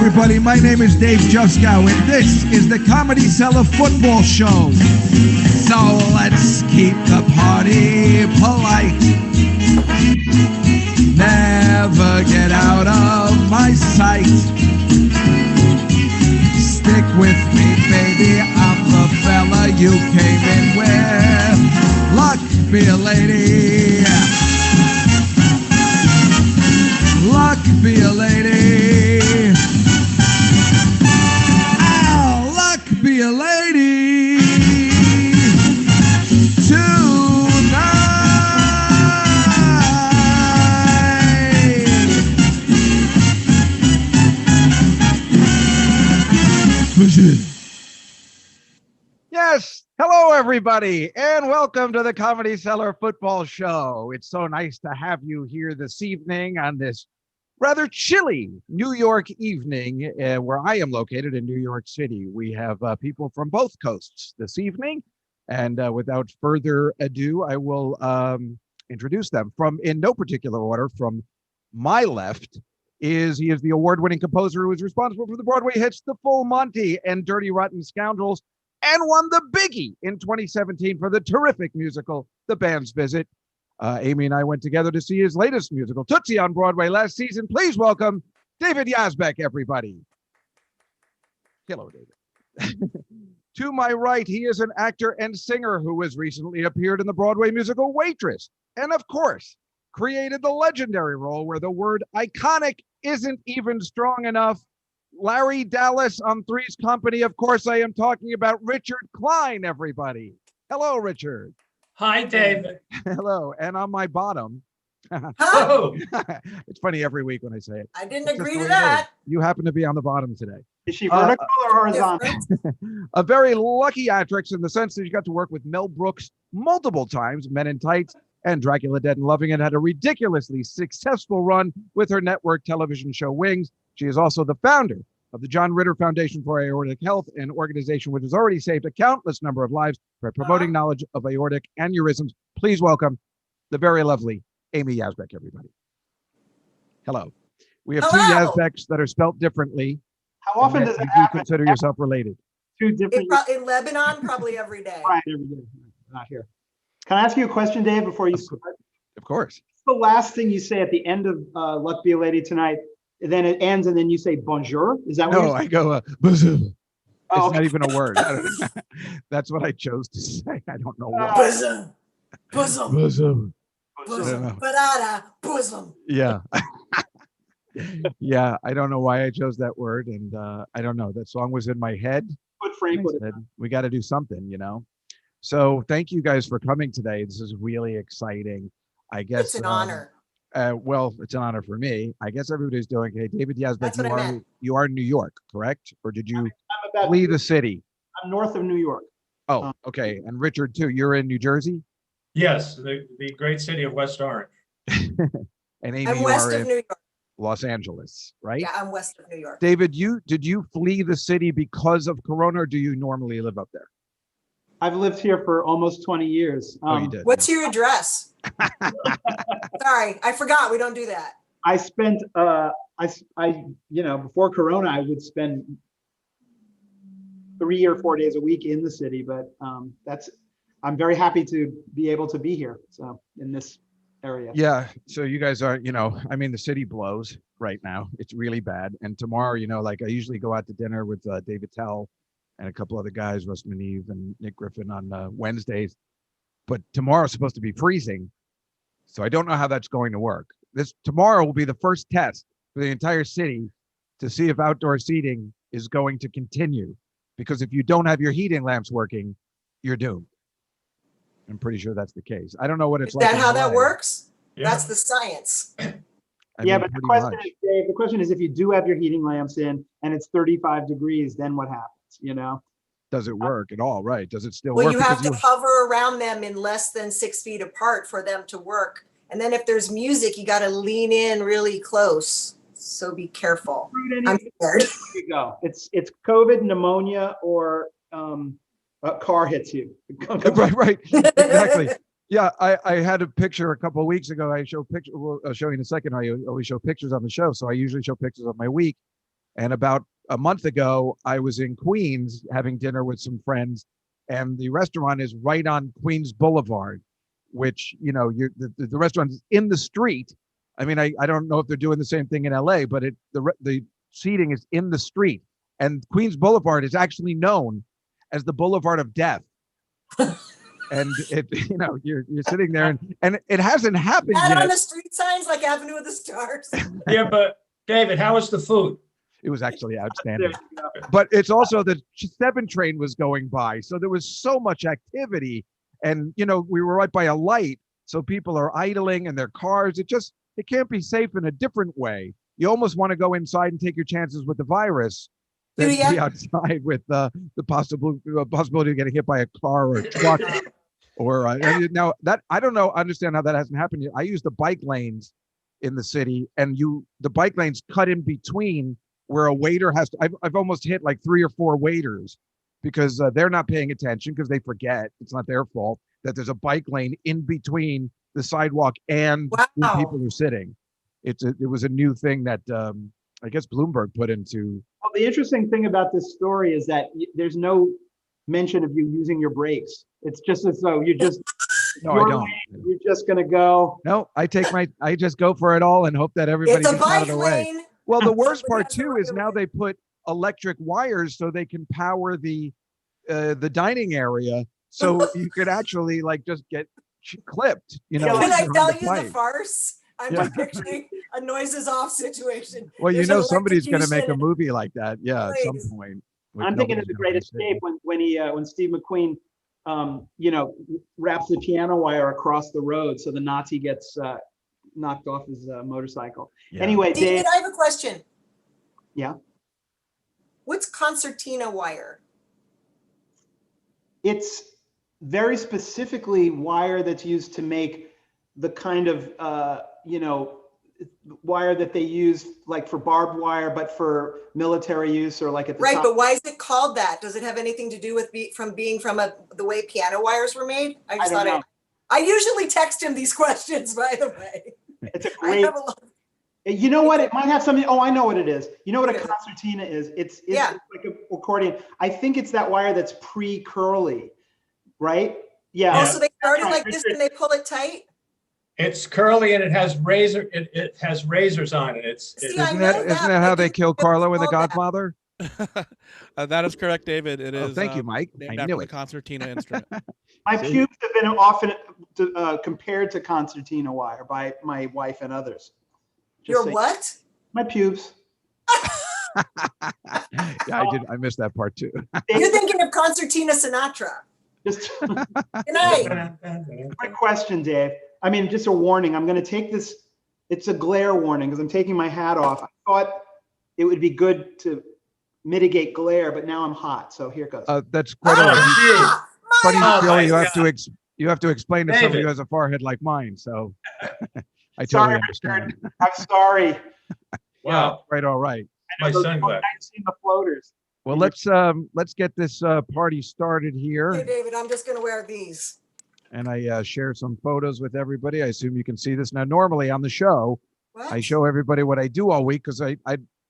everybody. My name is Dave Juskow, and this is the Comedy Cellar Football Show. So let's keep the party polite. Never get out of my sight. Stick with me, baby. I'm the fella you came in with. Luck be a lady. Luck be a lady. Oh, luck be a lady. Tonight. Yes. Hello, everybody, and welcome to the Comedy Cellar Football Show. It's so nice to have you here this evening on this rather chilly New York evening where I am located in New York City. We have people from both coasts this evening, and without further ado, I will introduce them. From, in no particular order, from my left he is the award-winning composer who is responsible for the Broadway hits The Full Monty and Dirty Rotten Scoundrels, and won the Biggie in 2017 for the terrific musical The Band's Visit. Amy and I went together to see his latest musical, Tootsie, on Broadway last season. Please welcome David Yazbek, everybody. Hello, David. To my right, he is an actor and singer who has recently appeared in the Broadway musical Waitress, and of course, created the legendary role where the word iconic isn't even strong enough. Larry Dallas on Three's Company. Of course, I am talking about Richard Kline, everybody. Hello, Richard. Hi, David. Hello. And on my bottom. Oh. It's funny every week when I say it. I didn't agree to that. You happen to be on the bottom today. Is she vertical or horizontal? A very lucky actress in the sense that you got to work with Mel Brooks multiple times, Men in Tights and Dracula Dead and Loving It, had a ridiculously successful run with her network television show Wings. She is also the founder of the John Ritter Foundation for Aortic Health, an organization which has already saved a countless number of lives by promoting knowledge of aortic aneurysms. Please welcome the very lovely Amy Yasbeck, everybody. Hello. We have two Yazbecks that are spelt differently. How often does that you happen? consider yourself related? Two different. In Lebanon, probably every day. Right, every day. Not here. Can I ask you a question, Dave, before you start? Of course. What's the last thing you say at the end of Luck Be a Lady Tonight? Then it ends, and then you say bonjour. Is that what No, I go bosom. It's okay. not even a word. That's what I chose to say. I don't know why. Bosom. Bosom. Bosom. Bosom. Banana. Bosom. Yeah. Yeah, I don't know why I chose that word, and I don't know. That song was in my head. What Frank would have Said, we got to do something, you know. So thank you guys for coming today. This is really exciting. I guess It's an honor. Well, it's an honor for me. I guess everybody's doing okay. David Yazbek, That's what I meant. You are in New York, correct? Or did you I'm about flee the city? I'm north of New York. Oh, okay. And Richard too. You're in New Jersey? Yes, the great city of West Orange. And Amy, I'm you west are of in New York. Los Angeles, right? Yeah, I'm west of New York. David, did you flee the city because of Corona, or do you normally live up there? I've lived here for almost 20 years. Oh, you did. What's your address? Sorry, I forgot. We don't do that. I spent, before Corona, I would spend 3 or 4 days a week in the city, but I'm very happy to be able to be here. So in this area. Yeah. So you guys are, the city blows right now. It's really bad. And tomorrow, like I usually go out to dinner with David Tell and a couple other guys, Russ Maneve and Nick Griffin on Wednesdays. But tomorrow's supposed to be freezing. So I don't know how that's going to work. Tomorrow will be the first test for the entire city to see if outdoor seating is going to continue. Because if you don't have your heating lamps working, you're doomed. I'm pretty sure that's the case. I don't know what it's like. Is that how that works? Yeah. That's the science. But the question is, Dave, the question is, if you do have your heating lamps in and it's 35 degrees, then what happens, Does it work at all? Right. Does it still Well, work? you have to hover around them in less than 6 feet apart for them to work. And then if there's music, you got to lean in really close. So be careful. I'm scared. There you go. It's COVID, pneumonia, or a car hits you. Right. Exactly. Yeah, I had a picture a couple of weeks ago. I show pictures. I'll show you in a second. I always show pictures on the show. So I usually show pictures of my week. And about a month ago, I was in Queens having dinner with some friends, and the restaurant is right on Queens Boulevard, which, the restaurant is in the street. I mean, I don't know if they're doing the same thing in LA, but the seating is in the street. And Queens Boulevard is actually known as the Boulevard of Death. And you're sitting there and it hasn't happened That yet. on the street signs like Avenue of the Stars. Yeah, but David, how was the food? It was actually outstanding. But it's also the 7 train was going by. So there was so much activity. And, we were right by a light. So people are idling in their cars. It can't be safe in a different way. You almost want to go inside and take your chances with the virus than be outside with the possibility of getting hit by a car or a truck. Or now that I don't know, understand how that hasn't happened yet. I use the bike lanes in the city, and the bike lanes cut in between where a waiter has to. I've almost hit like 3 or 4 waiters because they're not paying attention because they forget it's not their fault that there's a bike lane in between the sidewalk and where people are sitting. It was a new thing that I guess Bloomberg put into. Well, the interesting thing about this story is that there's no mention of you using your brakes. It's just as though you're just. No, I don't. You're just gonna go. No, I just go for it all and hope that everybody It's a gets out of bike the way. lane. Well, the worst part That's the too right is now way. they put electric wires so they can power the dining area, so you could actually just get clipped. Can I on tell the you pipe. the farce? I'm just picturing a noises off situation. Well, There's an somebody's going to make a electrocution. movie like that. Yeah, at some Please. point. I'm thinking of The Great Escape when Steve McQueen, wraps the piano wire across the road so the Nazi gets knocked off his motorcycle. Yeah. Anyway, Dave. David, I have a question. Yeah. What's concertina wire? It's very specifically wire that's used to make the kind of wire that they use like for barbed wire, but for military use or like at the Right, top. but why is it called that? Does it have anything to do with being from the way piano wires were made? I don't know. I usually text him these questions, by the way. It's a I great. have a lot. You know what? It might have something. Oh, I know what it is. You know what a What is it? concertina is? It's Yeah. like an accordion. I think it's that wire that's pre-curly, right? Yeah. Oh, so they started Right, like this Richard. and they pull it tight? It's curly and it has it has razors on it. See, Isn't I know that that, how but they I kill didn't know Carlo it in The was called that. Godfather? That is correct, David. It is. Thank you, Mike. Named I after knew the it. concertina instrument. My See? pubes have been often compared to concertina wire by my wife and others. Just Your saying. what? My pubes. Yeah, I did. I missed that part too. You're thinking of concertina Sinatra. Just Good night. quick question, Dave. I mean, just a warning. I'm going to take this. It's a glare warning because I'm taking my hat off. I thought it would be good to mitigate glare, but now I'm hot. So here goes. That's quite all right. Ah, Funny, Maya! Billy, my you have God. you have to explain to somebody David. who has a forehead like mine. So I totally Sorry, understand. Richard. I'm sorry. Wow, Right, all right. my Those sunglasses. I've seen the floaters. Well, let's get this party started Okay, here, David, I'm just going to wear these. and I share some photos with everybody. I assume you can see this now. Normally on the show, What? I show everybody what I do all week because I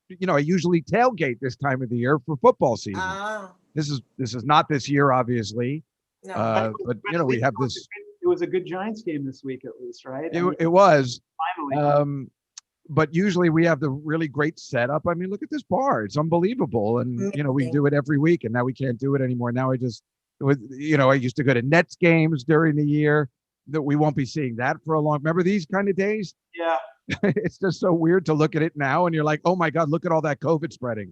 usually tailgate this time of the year for football season. Oh, This is not this year, obviously, no. but we have this. It was a good Giants game this week, at least, right? I mean, It was. finally. But usually we have the really great setup. I mean, look at this bar. It's unbelievable. And, we Amazing. do it every week and now we can't do it anymore. Now I used to go to Nets games during the year that we won't be seeing that for a long. Remember these kind of days? Yeah. It's just so weird to look at it now and you're like, oh my God, look at all that COVID spreading.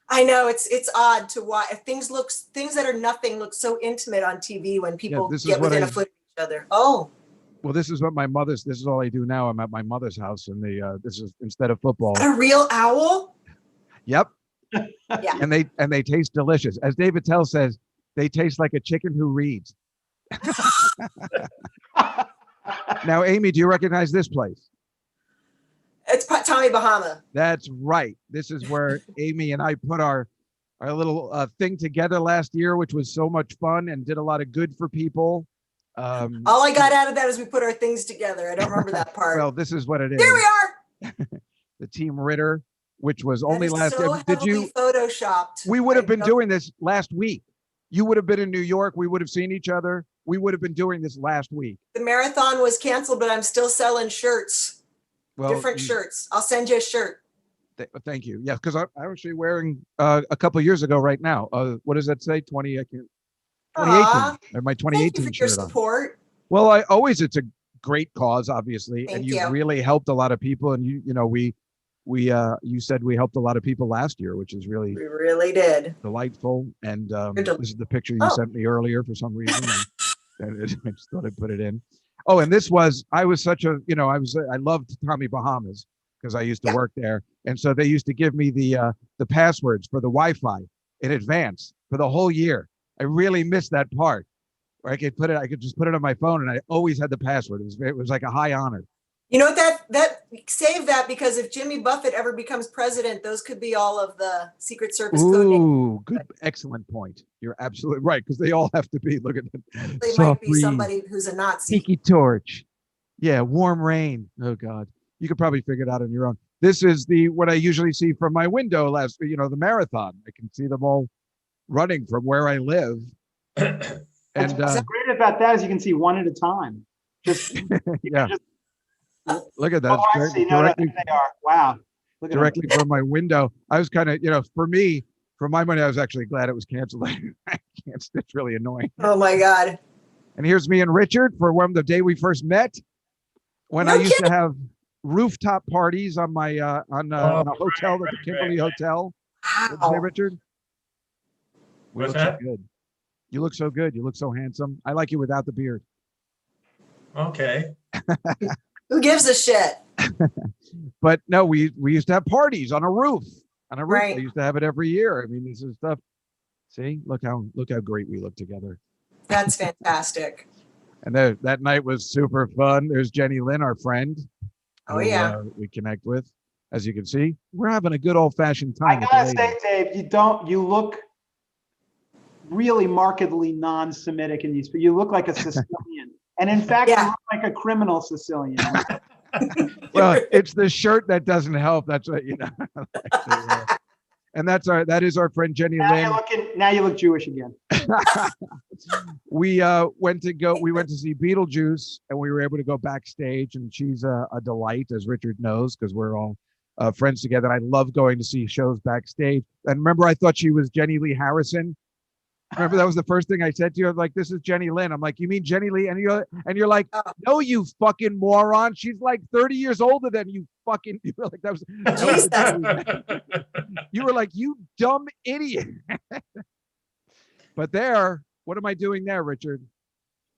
I know it's odd to watch. Things that are nothing look so intimate on TV when people this is get what within I- a foot of each other. Oh, Well, this is all I do now. I'm at my mother's house and this is instead of football. a real owl? Yep. Yeah. And they taste delicious. As David Tell says, they taste like a chicken who reads. Now, Amy, do you recognize this place? It's Tommy Bahama. That's right. This is where Amy and I put our little thing together last year, which was so much fun and did a lot of good for people. All I got out of that is we put our things together. I don't remember that part. Well, this is what it is. Here we are. The Team Ritter which was That only is last. so Did you? heavily photoshopped. We would have I been know. doing this last week. You would have been in New York. We would have seen each other. We would have been doing this last week. The marathon was canceled, but I'm still selling shirts, Well, different shirts. I'll send you a shirt. Thank you. Yeah, because I'm actually wearing a couple of years ago right now. What does that say? 20? I can't. 2018. Aw, I have my thank you 2018 for your shirt on. support. Well, it's a great cause, obviously, and Thank you you. really helped a lot of people. And you said we helped a lot of people last year, which is really We really did. delightful. And Good. this is the picture you Oh. sent me earlier for some reason. And I just thought I'd put it in. Oh, and I was such a, I loved Tommy Bahamas because I used to Yeah. work there. And so they used to give me the passwords for the Wi-Fi in advance for the whole year. I really missed that part where I could just put it on my phone and I always had the password. It was like a high honor. You know what, that save that, because if Jimmy Buffett ever becomes president, those could be all of the Secret Service code names. Ooh, good, excellent point. You're absolutely right, because they all have to be. Look at that. They might be somebody who's a Nazi. Tiki torch. Yeah, warm rain. Oh God, you could probably figure it out on your own. This is what I usually see from my window. The marathon. I can see them all running from where I live. And What's great about that is you can see one at a time. Just yeah. Look at that. Oh, I see. No, Directly, they are. Wow. Look at directly from my window. I was kind of, for me, for my money, I was actually glad it was canceled. I can't. It's really annoying. Oh my God. And here's me and Richard for the day we first met, when No I used kidding. to have rooftop parties on my on a hotel, the Kimberly Hotel. What'd you say, Wow. Richard? We What's look that? so good. You look so good. You look so handsome. I like you without the beard. Okay. Who gives a shit? But no, we used to have parties on a roof. On a roof. Right. I used to have it every year. I mean, this is stuff. See, look how great we look together. That's fantastic. And that night was super fun. There's Jenny Lynn, our friend. Oh, who, yeah. we connect with. As you can see, we're having a good old fashioned I time. with gotta the say, ladies. Dave, you look really markedly non-Semitic in these, but you look like a Sicilian. And in fact, Yeah. you look like a criminal Sicilian. Well, it's the shirt that doesn't help. That's what and that is our friend Jenny Lynn. Now you look Jewish again. We went to see Beetlejuice, and we were able to go backstage, and she's a delight, as Richard knows, because we're all friends together. I love going to see shows backstage. And remember, I thought she was Jenny Lee Harrison. Remember, that was the first thing I said to you. I was like, "This is Jenny Lynn." I'm like, "You mean Jenny Lee?" And you're like, Oh. "No, you fucking moron. She's like 30 years older than you." Fucking. You were like, that was Jesus. you were like, "You dumb idiot." But there, what am I doing there, Richard?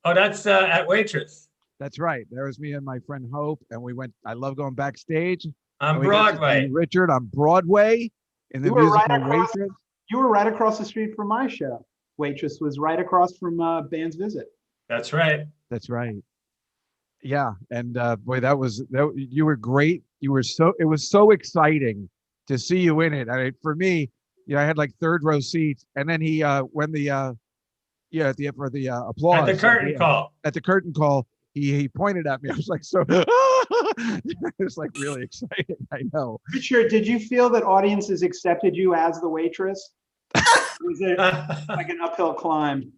Oh, that's at Waitress That's right. There was me and my friend Hope, and we went. I love going backstage. on and we got to see Broadway. Richard on Broadway in the You were right musical across- Waitress. You were right across the street from my show. Waitress was right across from Band's Visit. That's right. That's right. Yeah, and boy, you were great. It was so exciting to see you in it. For me, I had like third row seats, and then he when the for the applause At the curtain call. at the curtain call, he pointed at me. I was like, so it's like really exciting. I know. Richard, did you feel that audiences accepted you as the waitress? Was it like an uphill climb?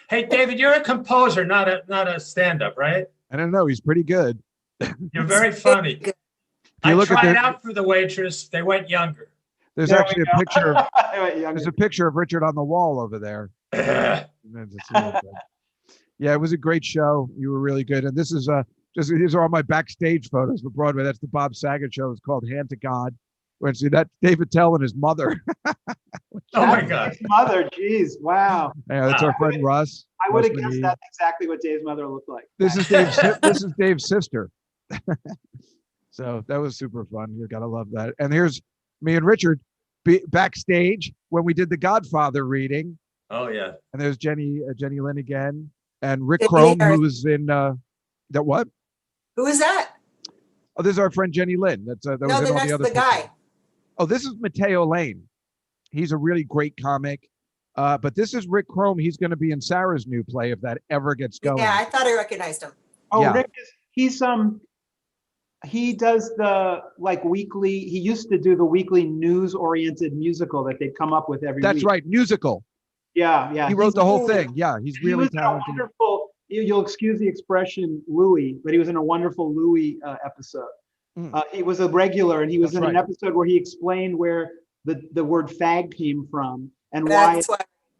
Hey, David, you're a composer, not a stand-up, right? I don't know. He's pretty good. You're very funny. You I look at tried the- out for the Waitress. They went younger. There's There actually we a go. picture. Younger. There's a picture of Richard on the wall over there. Yeah, it was a great show. You were really good. And this is these are all my backstage photos for Broadway. That's the Bob Saget show. It's called Hand to God. Where see that David Tell and his mother. Oh my God. Dave's mother, geez, wow. Yeah, that's our friend Russ. I would have Russ guessed McGee. that's exactly what Dave's mother looked like. This is Dave's sister. So that was super fun. You gotta love that. And here's me and Richard backstage when we did the Godfather reading. Oh yeah. And there's Jenny Lynn again, and Rick Jenny Chrome, Harris. who was in that what? Who is that? Oh, this is our friend Jenny Lynn. That was No, in all that's the other the guy. pictures. Oh, this is Mateo Lane. He's a really great comic. But this is Rick Chrome. He's going to be in Sarah's new play if that ever gets going. Yeah, I thought I recognized him. Oh, Yeah. Rick he's He does the weekly. He used to do the weekly news-oriented musical that they'd come up with every week. That's right, musical. Yeah. He wrote the whole thing. Yeah, he's He really was in a talented. wonderful. You'll excuse the expression, Louis, but he was in a wonderful Louis episode. He was a regular, and he was That's in an right. episode where he explained where the word fag came from and That's why,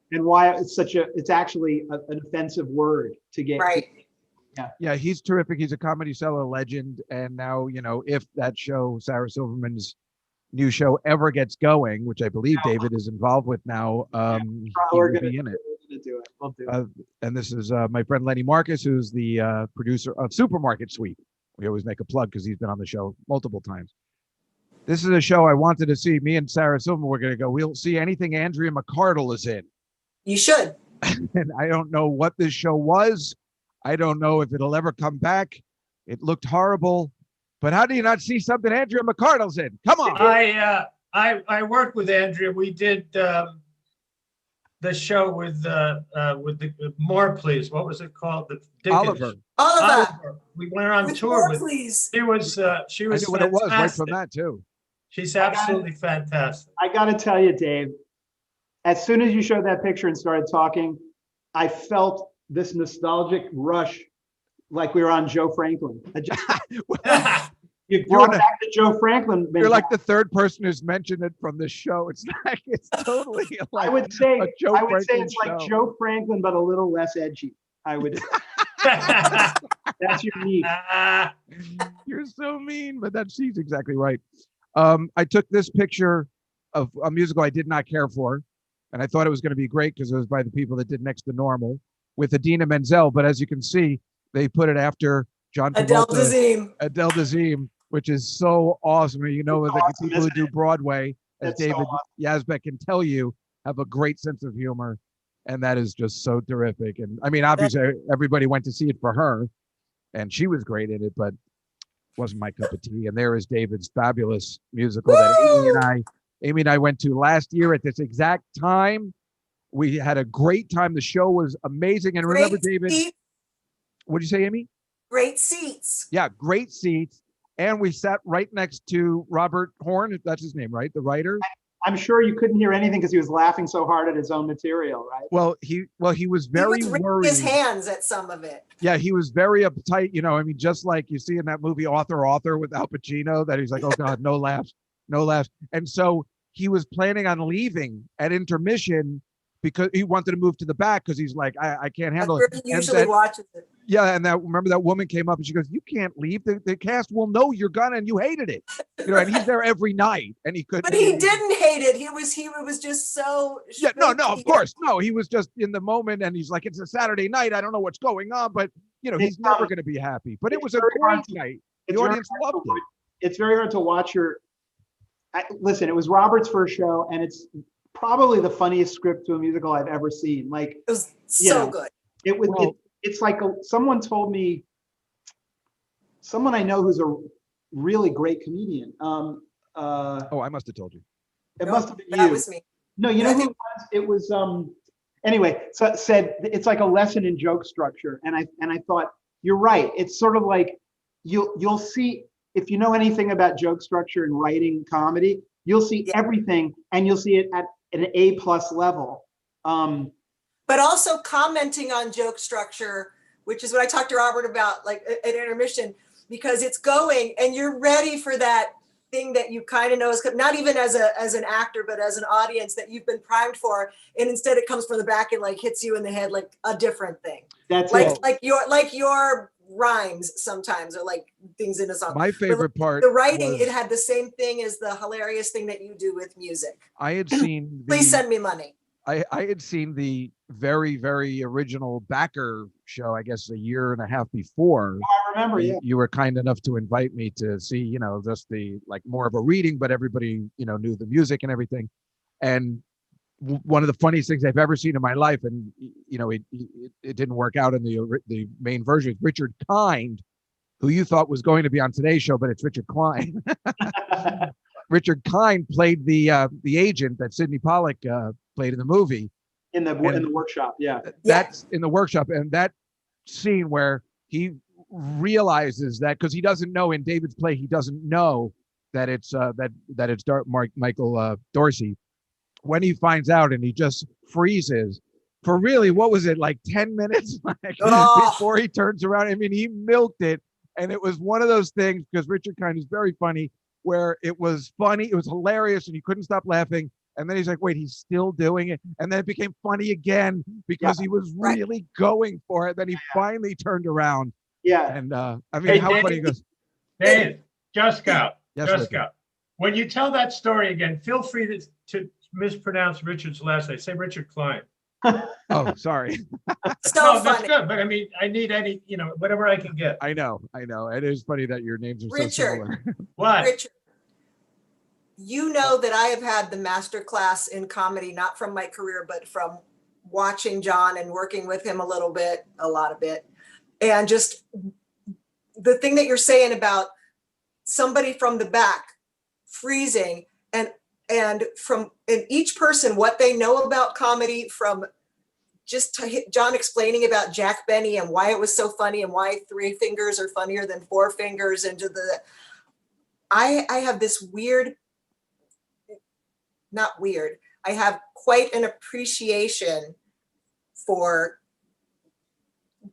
why it's actually an offensive word to get. right. Yeah, he's terrific. He's a Comedy Cellar legend. And now, if that show, Sarah Silverman's new show, ever gets going, which I believe David is involved with now, he will be in it. We're gonna do it. We'll do it. And this is my friend Lenny Marcus, who's the producer of Supermarket Sweep. We always make a plug because he's been on the show multiple times. This is a show I wanted to see. Me and Sarah Silverman were going to go. We'll see anything Andrea McArdle is in. You should. And I don't know what this show was. I don't know if it'll ever come back. It looked horrible. But how do you not see something Andrea McArdle's in? Come on. I worked with Andrea. We did the show with the More Please. What was it called? The Dickens. Oliver. We went on With tour more, with. please. She was I knew what it was right from fantastic. that too. She's absolutely fantastic. I got to tell you, Dave, as soon as you showed that picture and started talking, I felt this nostalgic rush like we were on Joe Franklin. You brought back the Joe Franklin. You're like the third person who's mentioned it from this show. It's like it's totally like I would say a Joe it's Franklin like show. Joe Franklin, but a little less edgy. I would. That's unique. You're so mean, but she's exactly right. I took this picture of a musical I did not care for, and I thought it was going to be great because it was by the people that did Next to Normal with Idina Menzel. But as you can see, they put it after John Adele Travolta, Dazeem. Adele Dazeem, which is so awesome. The awesome, people who isn't do it? Broadway, as That's so David awesome. Yazbek can tell you, have a great sense of humor. And that is just so terrific. And I mean, obviously, everybody went to see it for her, and she was great in it, but wasn't my cup of tea. And there is David's fabulous musical that Amy and I went to last year at this exact time. We had a great time. The show was amazing. And remember, David, what did you say, Amy? Great seats. Yeah, great seats. And we sat right next to Robert Horn, if that's his name, right? The writer. I'm sure you couldn't hear anything because he was laughing so hard at his own material, right? Well, he was very He was worried. his hands at some of it. Yeah, he was very uptight. I mean, just like you see in that movie Author with Al Pacino, that he's like, oh God, no laughs. And so he was planning on leaving at intermission because he wanted to move to the back because he's like, I can't handle That's it. where he usually watches it. Yeah, and remember that woman came up and she goes, "You can't leave. The cast will know you're gonna, and you hated it." And he's there every night, and he couldn't. But he didn't hate it. He was just so. Yeah, no, of course, no. He was just in the moment, and he's like, "It's a Saturday night. I don't know what's going on, but he's never going to be happy." But it was a great night. The audience loved it. It's very hard to watch listen, it was Robert's first show, and it's probably the funniest script to a musical I've ever seen. Like, It was so good. It was. It's like someone told me, someone I know who's a really great comedian. Oh, I must have told you. It must have been you. That was me. No, you know who it was? It was anyway. So said it's like a lesson in joke structure, and I thought you're right. It's sort of like you'll see, if you know anything about joke structure and writing comedy, you'll see everything, and you'll see it at an A+ level. But also commenting on joke structure, which is what I talked to Robert about, like at intermission, because it's going and you're ready for that thing that you kind of know is not even as an actor, but as an audience that you've been primed for, and instead it comes from the back and like hits you in the head like a different thing. That's like your rhymes sometimes are like things in a song. My favorite part. The writing, it had the same thing as the hilarious thing that you do with music. I had seen. Please send me money. I had seen the very, very original Backer show, I guess, a year and a half before. I remember, You were kind enough to invite me to see, just the like more of a reading, but everybody, knew the music and everything. And one of the funniest things I've ever seen in my life, and it didn't work out in the main version. Richard Kind, who you thought was going to be on today's show, but it's Richard Kline. Richard Kind played the agent that Sidney Pollack played in the movie. In the workshop, yeah. That's in the workshop, and that scene where he realizes that, because he doesn't know in David's play, he doesn't know that it's that it's Michael Dorsey. When he finds out, and he just freezes for really, what was it, like 10 minutes before he turns around. I mean, he milked it, and it was one of those things, because Richard Kind is very funny, where it was funny, it was hilarious, and you couldn't stop laughing. And then he's like, wait, he's still doing it. And then it became funny again because he was really going for it. Then he finally turned around. Yeah. And I mean, how funny he goes. Dave Juskow. Yes, Juskow. When you tell that story again, feel free to mispronounce Richard's last name. Say Richard Kline. Oh, sorry. So No, that's funny. good. But I mean, I need any, whatever I can get. I know. It is funny that your names are so Richard. similar. What? Richard, you know that I have had the master class in comedy, not from my career, but from watching John and working with him a lot of it. And just the thing that you're saying about somebody from the back freezing, and from each person, what they know about comedy, from just John explaining about Jack Benny and why it was so funny and why 3 fingers are funnier than 4 fingers, and I have this I have quite an appreciation for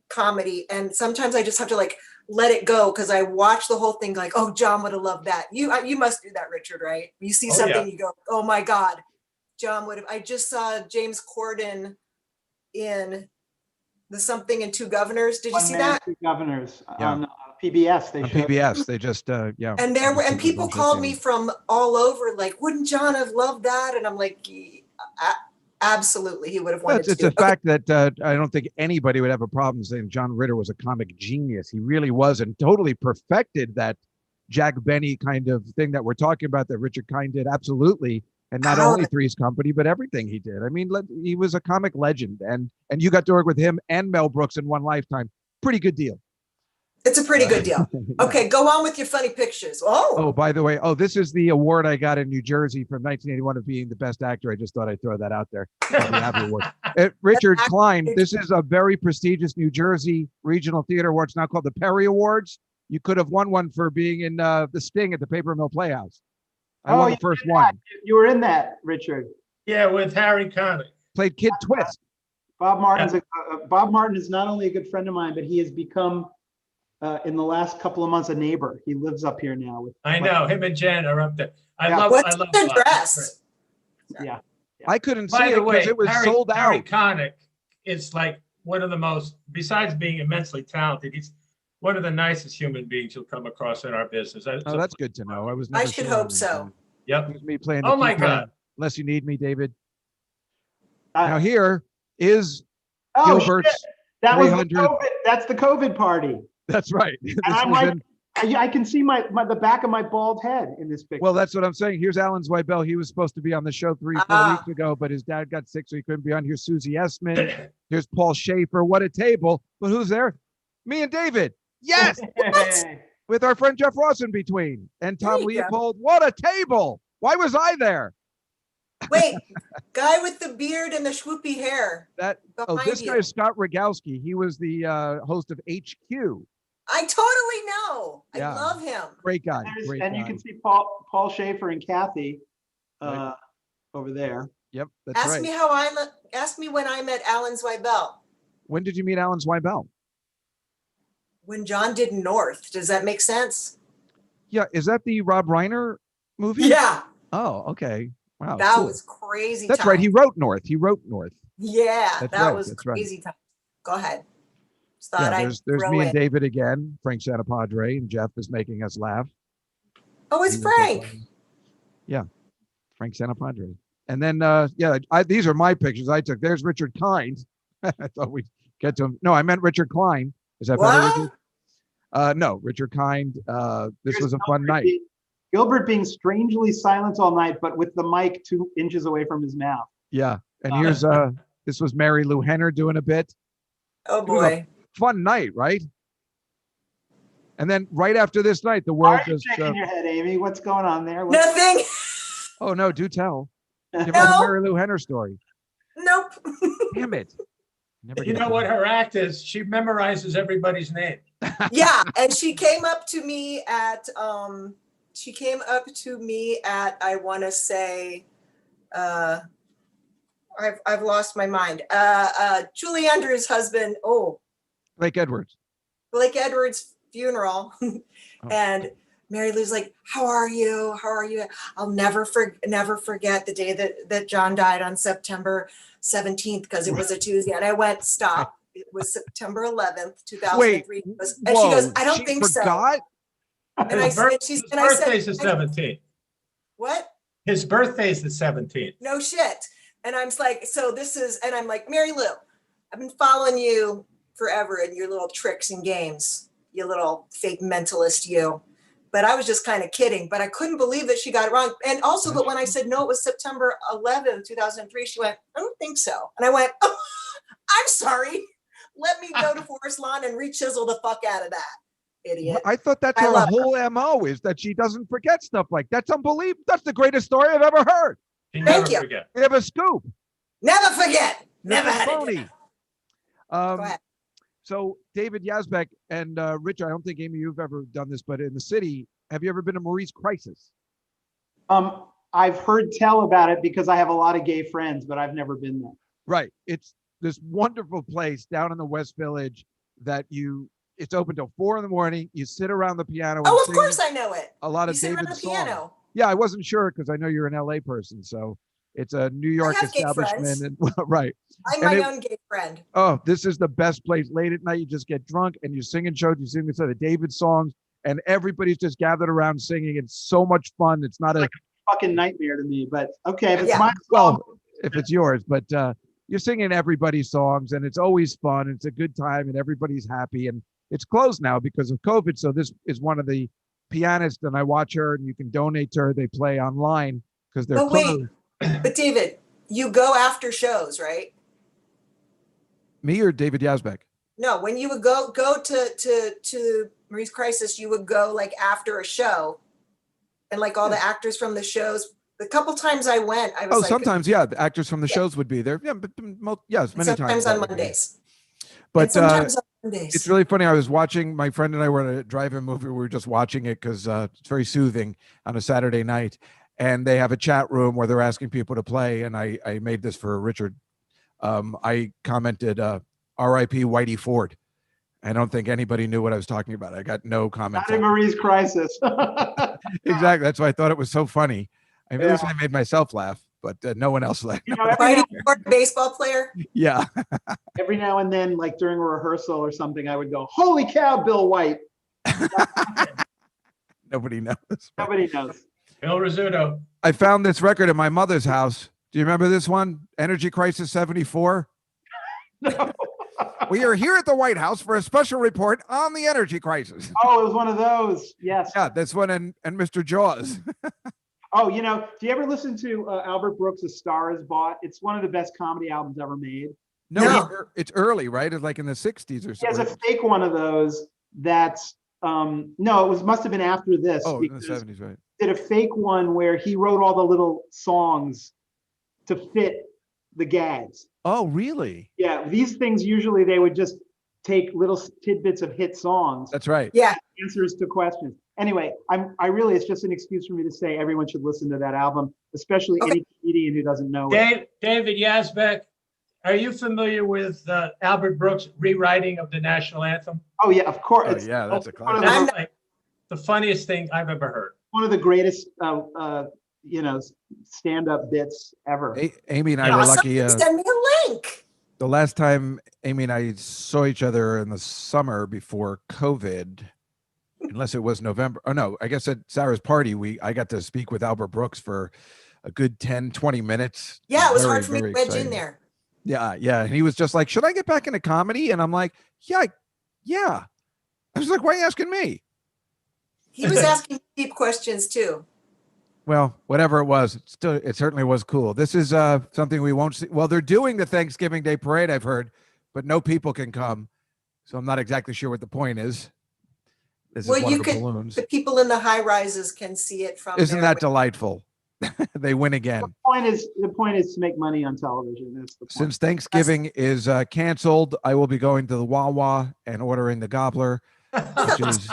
comedy, and sometimes I just have to let it go, because I watch the whole thing like, oh, John would have loved that. You must do that, Richard, right? You see something, you go, oh my God, John would have. I just saw James Corden in the Something and Two Governors. Did you see that? Two Governors Yeah. on PBS. On PBS, they just And people called me from all over, like, wouldn't John have loved that? And I'm like, absolutely, he would have wanted to. It's a fact that I don't think anybody would have a problem saying John Ritter was a comic genius. He really was, and totally perfected that Jack Benny kind of thing that we're talking about, that Richard Kind did. Absolutely. And not only Three's Company, but everything he did. I mean, he was a comic legend, and you got to work with him and Mel Brooks in one lifetime. Pretty good deal. It's a pretty good deal. Okay, go on with your funny pictures. Oh, by the way, this is the award I got in New Jersey from 1981 of being the best actor. I just thought I'd throw that out there. Richard Kline, this is a very prestigious New Jersey Regional Theater Award. It's now called the Perry Awards. You could have won one for being in The Sting at the Paper Mill Playhouse. I won the first one. You were in that, Richard. Yeah, with Harry Connick. Played Kid Twist. Bob Martin is not only a good friend of mine, but he has become, in the last couple of months, a neighbor. He lives up here now. I know, him and Jen are up there. I love the dress. Yeah. I couldn't see By it the way, because it was sold Harry out. Connick is like one of the most, besides being immensely talented, he's one of the nicest human beings you'll come across in our business. That's good to know. I should hope so. Yep. Me playing Oh my God. Unless You Need Me, David. Now here is Oh, Gilbert's. shit. That was the 300. COVID. That's the COVID party. That's right. And I can see the back of my bald head in this picture. Well, that's what I'm saying. Here's Alan Zweibel. He was supposed to be on the show 3-4 weeks ago, but his dad got sick, so he couldn't be on. Here's Susie Essman. Here's Paul Schaefer. What a table. But who's there? Me and David. Yes. With our friend Jeff Ross in between. And Tom Leopold. What a table. Why was I there? Wait, guy with the beard and the swoopy hair. This guy is Scott Rogowski. He was the host of HQ. I totally know. Yeah. I love him. Great guy. You can see Paul Schaefer and Kathy over there. Yep, that's Ask right. Ask me when I met Alan Zweibel. When did you meet Alan Zweibel? When John did North. Does that make sense? Yeah, is that the Rob Reiner movie? Yeah. Oh, okay. Wow. That cool. was crazy. That's right. He wrote North. Yeah, That's that right, was that's right. crazy time. Go ahead. There's me and David again. Frank Santapadre, and Jeff is making us laugh. Oh, it's Frank. Yeah, Frank Santapadre. And then, these are my pictures I took. There's Richard Kind. I thought we'd get to him. No, I meant Richard Kline. Is that better, Richard? No, Richard Kind. This was a fun night. Gilbert being strangely silent all night, but with the mic 2 inches away from his mouth. Yeah, and here's this was Mary Lou Henner doing a bit. Oh boy, fun night, right? And then right after this night, the world just shaking your head, Amy. What's going on there? Nothing. Oh no, do tell. Give us a Mary Lou Henner story. Nope. Damn it. You know what her act is? She memorizes everybody's name. Yeah, and she came up to me at I want to say I've lost my mind. Julie Andrews' husband, Blake Edwards. Blake Edwards' funeral. And Mary Lou's like, how are you? How are you? I'll never forget the day that John died on September 17th, because it was a Tuesday. And I went, stop. It was September 11th, 2003. Wait, and she goes, I don't she think forgot? so. And I said, His birthday's the 17th. What? His birthday's the 17th. No shit. And I'm like, and I'm like, Mary Lou, I've been following you forever and your little tricks and games, you little fake mentalist, you. But I was just kind of kidding, but I couldn't believe that she got it wrong. And also, but when I said, no, it was September 11th, 2003, she went, I don't think so. And I went, oh, I'm sorry. Let me go to Forest Lawn and re-chisel the fuck out of that, idiot. I thought that's her whole MO, is that she doesn't forget stuff like that. That's unbelievable. That's the greatest story I've ever heard. Thank you. Forget. We have a scoop. Never forget. Never had Phony. it. Go ahead. So David Yazbek and Rich, I don't think, Amy, you've ever done this, but in the city, have you ever been to Marie's Crisis? I've heard tell about it because I have a lot of gay friends, but I've never been there. Right. It's this wonderful place down in the West Village that it's open till 4 a.m. You sit around the piano. Oh, and of course I know it. A lot You of sit around David's the piano. songs. Yeah, I wasn't sure because I know you're an LA person, so it's a New York have gay establishment. friends. And, right. I'm my own gay friend. Oh, this is the best place. Late at night, you just get drunk and you sing and show. You sing the David songs, and everybody's just gathered around singing. It's so much fun. It's not like a fucking nightmare to me, but okay, if it's Yeah. my song, well, if it's yours, but you're singing everybody's songs, and it's always fun. It's a good time, and everybody's happy. And it's closed now because of COVID. So this is one of the pianists, and I watch her, and you can donate to her. They play online because they're closed. But David, you go after shows, right? Me or David Yazbek? No, when you would go to Marie's Crisis, you would go like after a show, and like all the actors from the shows. The couple times I went, I was sometimes, yeah, the actors from the shows would be there. Yeah, but yes, many times. Sometimes on Mondays. But sometimes on Mondays. It's really funny. I was watching, my friend and I were at a drive-in movie. We were just watching it because it's very soothing on a Saturday night. And they have a chat room where they're asking people to play. And I made this for Richard. I commented, R.I.P. Whitey Ford. I don't think anybody knew what I was talking about. I got no comments. Not in Marie's Crisis. Exactly. That's why I thought it was so funny. At least I made myself laugh, but no one else laughed. You know, Whitey Ford, baseball player. Yeah. every now and then, like during a rehearsal or something, I would go, "Holy cow, Bill White!" Nobody knows. Nobody knows. Bill Rizzuto. I found this record at my mother's house. Do you remember this one? Energy Crisis 74? No. We are here at the White House for a special report on the energy crisis. Oh, it was one of those. Yes. Yeah, this one and Mr. Jaws. Oh, you know, do you ever listen to Albert Brooks' "A Star Is Bought"? It's one of the best comedy albums ever made. No. It's early, right? It's like in the 60s or He has something. a fake one of those that's, no, must have been after this. Oh, in the because 70s, right. did a fake one where he wrote all the little songs to fit the gags. Oh, really? Yeah, these things usually they would just take little tidbits of hit songs, That's right. Yeah. answers to questions. Anyway, I really, it's just an excuse for me to say everyone should listen to that album, especially any comedian who doesn't know it. David Yazbek, are you familiar with Albert Brooks' rewriting of the national anthem? Oh yeah, of course. Oh, It's yeah, that's a one of classic. the, That's like the funniest thing I've ever heard. one of the greatest, stand-up bits ever. Amy and I were lucky. Send me a link. The last time Amy and I saw each other in the summer before COVID, unless it was November. Oh, no, I guess at Sarah's party, I got to speak with Albert Brooks for a good 10, 20 minutes. Yeah, it was Very, hard for me to very wedge exciting. in there. Yeah, yeah. And he was just like, should I get back into comedy? And I'm like, yeah. I was like, why are you asking me? He was asking deep questions too. Well, whatever it was, it certainly was cool. This is something we won't see. Well, they're doing the Thanksgiving Day parade, I've heard, but no people can come. So I'm not exactly sure what the point is. This is one of the balloons. The people in the high rises can see it from Isn't their that delightful? They win again. The point is to make money on television. That's the point. Since Thanksgiving is canceled, I will be going to the Wawa and ordering the gobbler. which is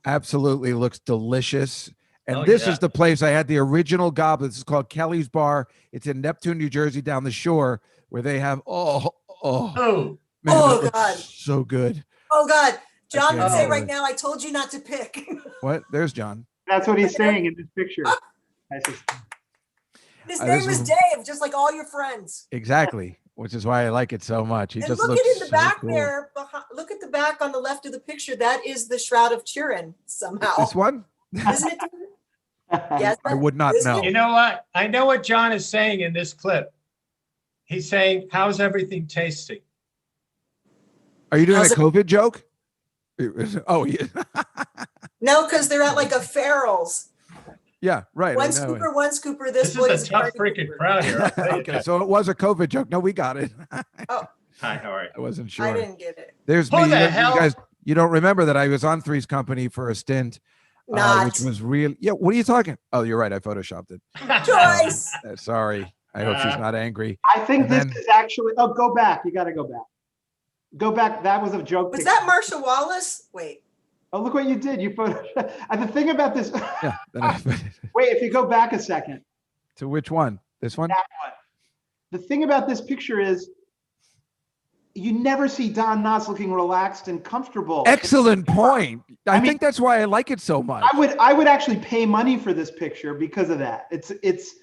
absolutely looks delicious. And Oh, this yeah. is the place I had the original goblet. This is called Kelly's Bar. It's in Neptune, New Jersey, down the shore, where they have Oh, man, Oh, it looks God. so good. Oh, God. John would can't say handle right it. now, I told you not to pick. What? There's John. That's what he's saying in this picture. I just- His This name is is- Dave, just like all your friends. Exactly, which is why I like it so much. He And just look looks at in the so back cool. there. Look at the back on the left of the picture. That is the Shroud of Turin somehow. This one? Isn't it? Yes. I would not Isn't know. it? you know what? I know what John is saying in this clip. He's saying, how's everything tasting? Are you doing a How's it- COVID joke? Oh, yeah. No, because they're at like a Farrell's. Yeah, right. One I know. scooper, one scooper. This This boy is a tough party freaking pooper. crowd here. I'll tell you Okay, that. so it was a COVID joke. No, we got it. Oh, Hi, how are you? I wasn't I sure. didn't get it. There's Who me. the You hell- guys, you don't remember that I was on Three's Company for a stint, Not which was real. Yeah, what are you talking? Oh, you're right. I photoshopped it. Joyce. Sorry. I hope she's not angry. I think And this then- is actually, oh, go back. You got to go back. Go back. That was a joke. Was picture. that Marsha Wallace? Wait. Oh, look what you did. You photoshopped. And the thing about this, Yeah. Then I, wait, if you go back a second, to which one? This one? that one. The thing about this picture is you never see Don Knotts looking relaxed and comfortable. Excellent point. I mean- think that's why I like it so much. I would actually pay money for this picture because of that. It's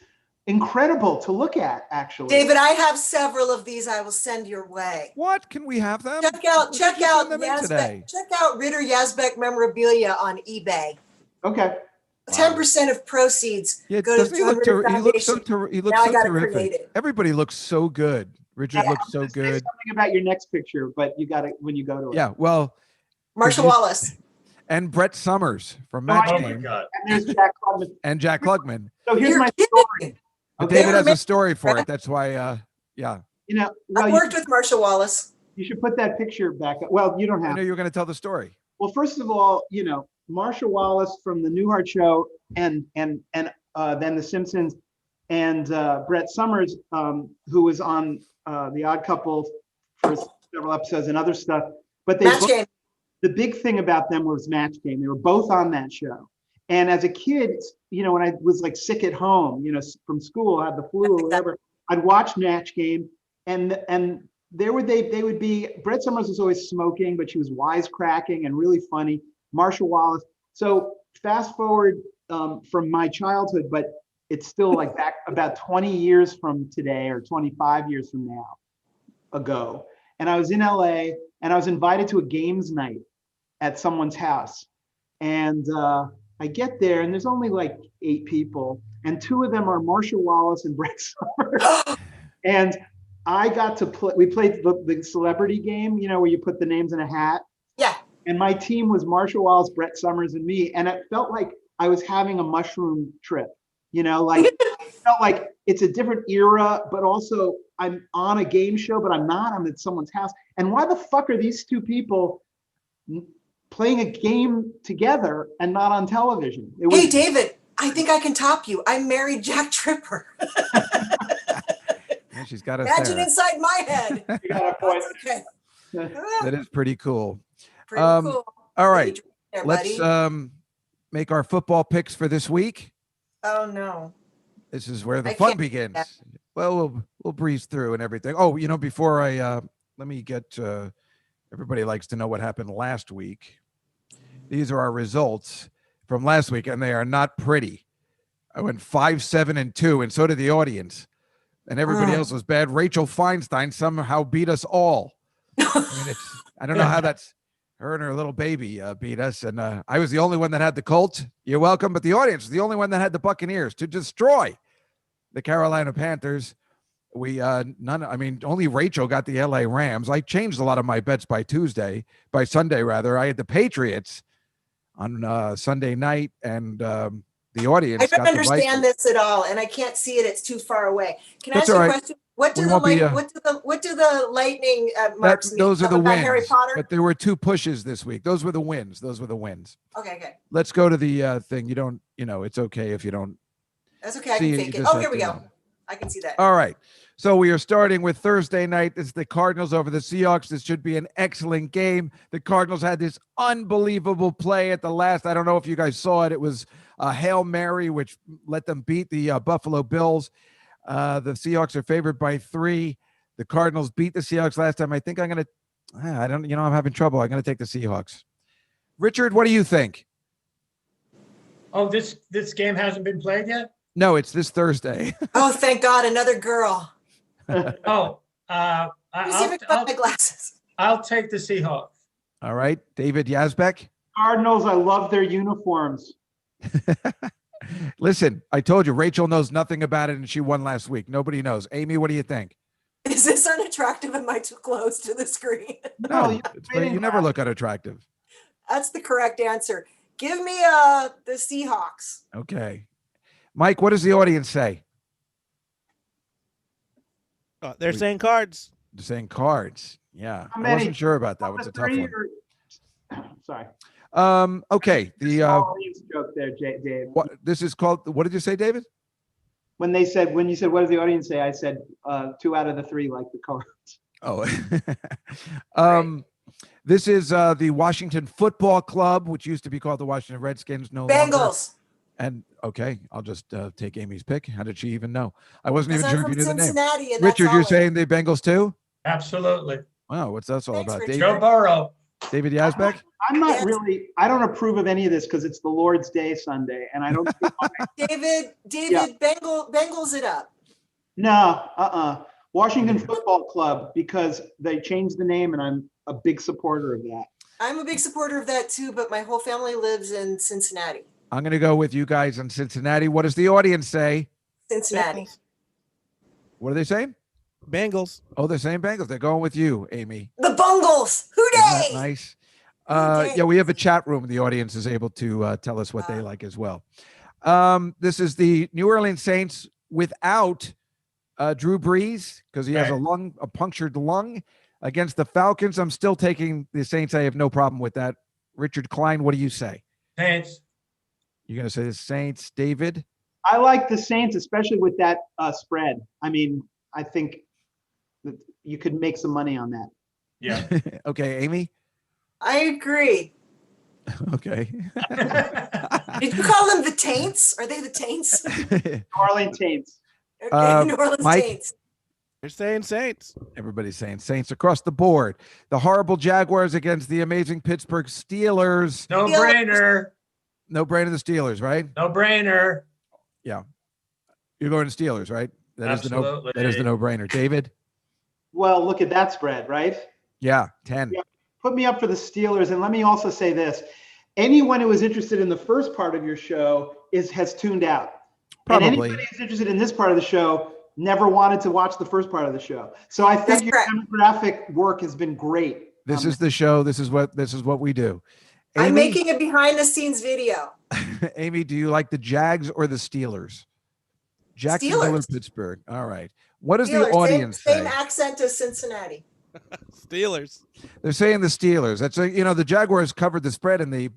incredible to look at, actually. David, I have several of these I will send your way. What? Can we have them? Check out Did you send them in today? Check out Ritter Yazbeck memorabilia on eBay. Okay. 10% of proceeds Yeah, go to doesn't he look Ritter he looks so Foundation. he looks Now I so gotta terrific. create it. Everybody looks so good. Richard Yeah. looks so Say good. something about your next picture, but you got it when you go to it. Yeah, well, Marsha Wallace. and Brett Summers from Oh, Match Oh my Game God. And there's Jack Klugman. and Jack Klugman. So here's You're my kidding. story. But Okay. David has Remember- a story for it. That's why yeah. You know, I well, you, worked with Marsha Wallace. you should put that picture back up. Well, you don't I have know to. you were going to tell the story. Well, first of all, you know, Marsha Wallace from the Newhart Show and then The Simpsons and Brett Summers, who was on The Odd Couple for several episodes and other stuff. But they Match both- game. the big thing about them was Match Game. They were both on that show. And as a kid, you know, when I was like sick at home, you know, from school, I had the flu or whatever, I'd watch Match Game, and they would be. Brett Summers was always smoking, but she was wisecracking and really funny. Marsha Wallace. So fast forward from my childhood, but it's still like back about 20 years from today or 25 years from now ago. And I was in LA and I was invited to a games night at someone's house. And I get there and there's only like 8 people and 2 of them are Marsha Wallace and Brett Summers. And I got to play, we played the celebrity game, you know, where you put the names in a hat. Yeah. And my team was Marsha Wallace, Brett Summers, and me. And it felt like I was having a mushroom trip, you know, like it felt like it's a different era, but also I'm on a game show, but I'm not, I'm at someone's house. And why the fuck are these 2 people playing a game together and not on television? It was, Hey, David, I think I can top you. I married Jack Tripper. Yeah, she's got us Imagine there. inside my head. you got a point. That's okay. That is pretty cool. Pretty cool. All right, There, let's buddy. make our football picks for this week. Oh, no. This is where the I fun can't do begins. that. Well, we'll breeze through and everything. Oh, you know, before I let me get everybody likes to know what happened last week. These are our results from last week, and they are not pretty. I went 5-7-2, and so did the audience. And everybody else was bad. Rachel Feinstein somehow beat us all. I don't know how that's her and her little baby beat us. And I was the only one that had the Colts. You're welcome. But the audience was the only one that had the Buccaneers to destroy the Carolina Panthers. Only Rachel got the LA Rams. I changed a lot of my bets by Sunday rather. I had the Patriots on Sunday night, and the audience I don't got the understand Vikings. this at all, and I can't see it. It's too far away. Can I That's ask you all a right. question? What do We the won't be, what do the lightning marks mean? Those are the Something about wins. Harry Potter? But there were 2 pushes this week. Those were the wins. Okay, okay. Let's go to the thing. You don't, it's okay if you don't That's okay. I see can it. fake You it. just Oh, have here we to go. know. I can see that. All right. So we are starting with Thursday night. It's the Cardinals over the Seahawks. This should be an excellent game. The Cardinals had this unbelievable play at the last. I don't know if you guys saw it. It was a Hail Mary, which let them beat the Buffalo Bills. The Seahawks are favored by 3. The Cardinals beat the Seahawks last time. I think I'm going to, I'm having trouble. I'm going to take the Seahawks. Richard, what do you think? Oh, this game hasn't been played yet? No, it's this Thursday. Oh, thank God, another girl. Oh, Let me see if I can put my glasses. I'll take the Seahawks. All right. David Yazbek. Cardinals, I love their uniforms. Listen, I told you, Rachel knows nothing about it, and she won last week. Nobody knows. Amy, what do you think? Is this unattractive? Am I too close to the screen? No, you never look unattractive. That's the correct answer. Give me the Seahawks. Okay. Mike, what does the audience say? They're saying Cards. They're saying Cards. Yeah. How I many? wasn't sure about that. It's a tough one. Sorry. Okay. Audience joke there, Dave. What this is called, what did you say, David? When you said, what does the audience say? I said 2 out of the 3 like the Cards. Oh. This is the Washington Football Club, which used to be called the Washington Redskins. No longer. Bengals. And okay, I'll just take Amy's pick. How did she even know? I wasn't even Because sure I'm if you from knew the name. Cincinnati, and Richard, that's you're all saying the Bengals too? Absolutely. Wow, what's that all Thanks, about? Richard. Joe Burrow. David Yazbek? I'm not Yes. really, I don't approve of any of this because it's the Lord's Day Sunday, and I don't see why. David, Yeah. Bengals it up. No, Washington Football Club, because they changed the name, and I'm a big supporter of that. I'm a big supporter of that too, but my whole family lives in Cincinnati. I'm going to go with you guys in Cincinnati. What does the audience say? Cincinnati. What are they saying? Bengals. Oh, they're saying Bengals. They're going with you, Amy. The Bungles. Who Isn't that day? nice? Hooday. Yeah, we have a chat room. The audience is able to tell us what they like as well. This is the New Orleans Saints without Drew Brees because he has a punctured lung against the Falcons. I'm still taking the Saints. I have no problem with that. Richard Kline, what do you say? Saints. You're going to say the Saints. David? I like the Saints, especially with that spread. I mean, I think that you could make some money on that. Yeah. Okay, Amy? I agree. Okay. Did you call them the Taints? Are they the Taints? New Orleans Saints. Okay, New Orleans Mike? Taints. They're saying Saints. Everybody's saying Saints across the board. The horrible Jaguars against the amazing Pittsburgh Steelers. No brainer. No brainer, the Steelers, right? No brainer. You're going to Steelers, right? That is Absolutely. the no-brainer. David? Well, look at that spread, right? Yeah, 10. Yeah. Put me up for the Steelers. And let me also say this. Anyone who is interested in the first part of your show has tuned out. Probably. And anybody who's interested in this part of the show never wanted to watch the first part of the show. So I think That's your correct. demographic work has been great. This is the show. This is what we do. I'm Amy? making a behind-the-scenes video. Amy, do you like the Jags or the Steelers? Jacksonville or Steelers. Pittsburgh? All right. What does Steelers, the audience same say? accent as Cincinnati. Steelers. They're saying the Steelers. That's the Jaguars covered the spread in the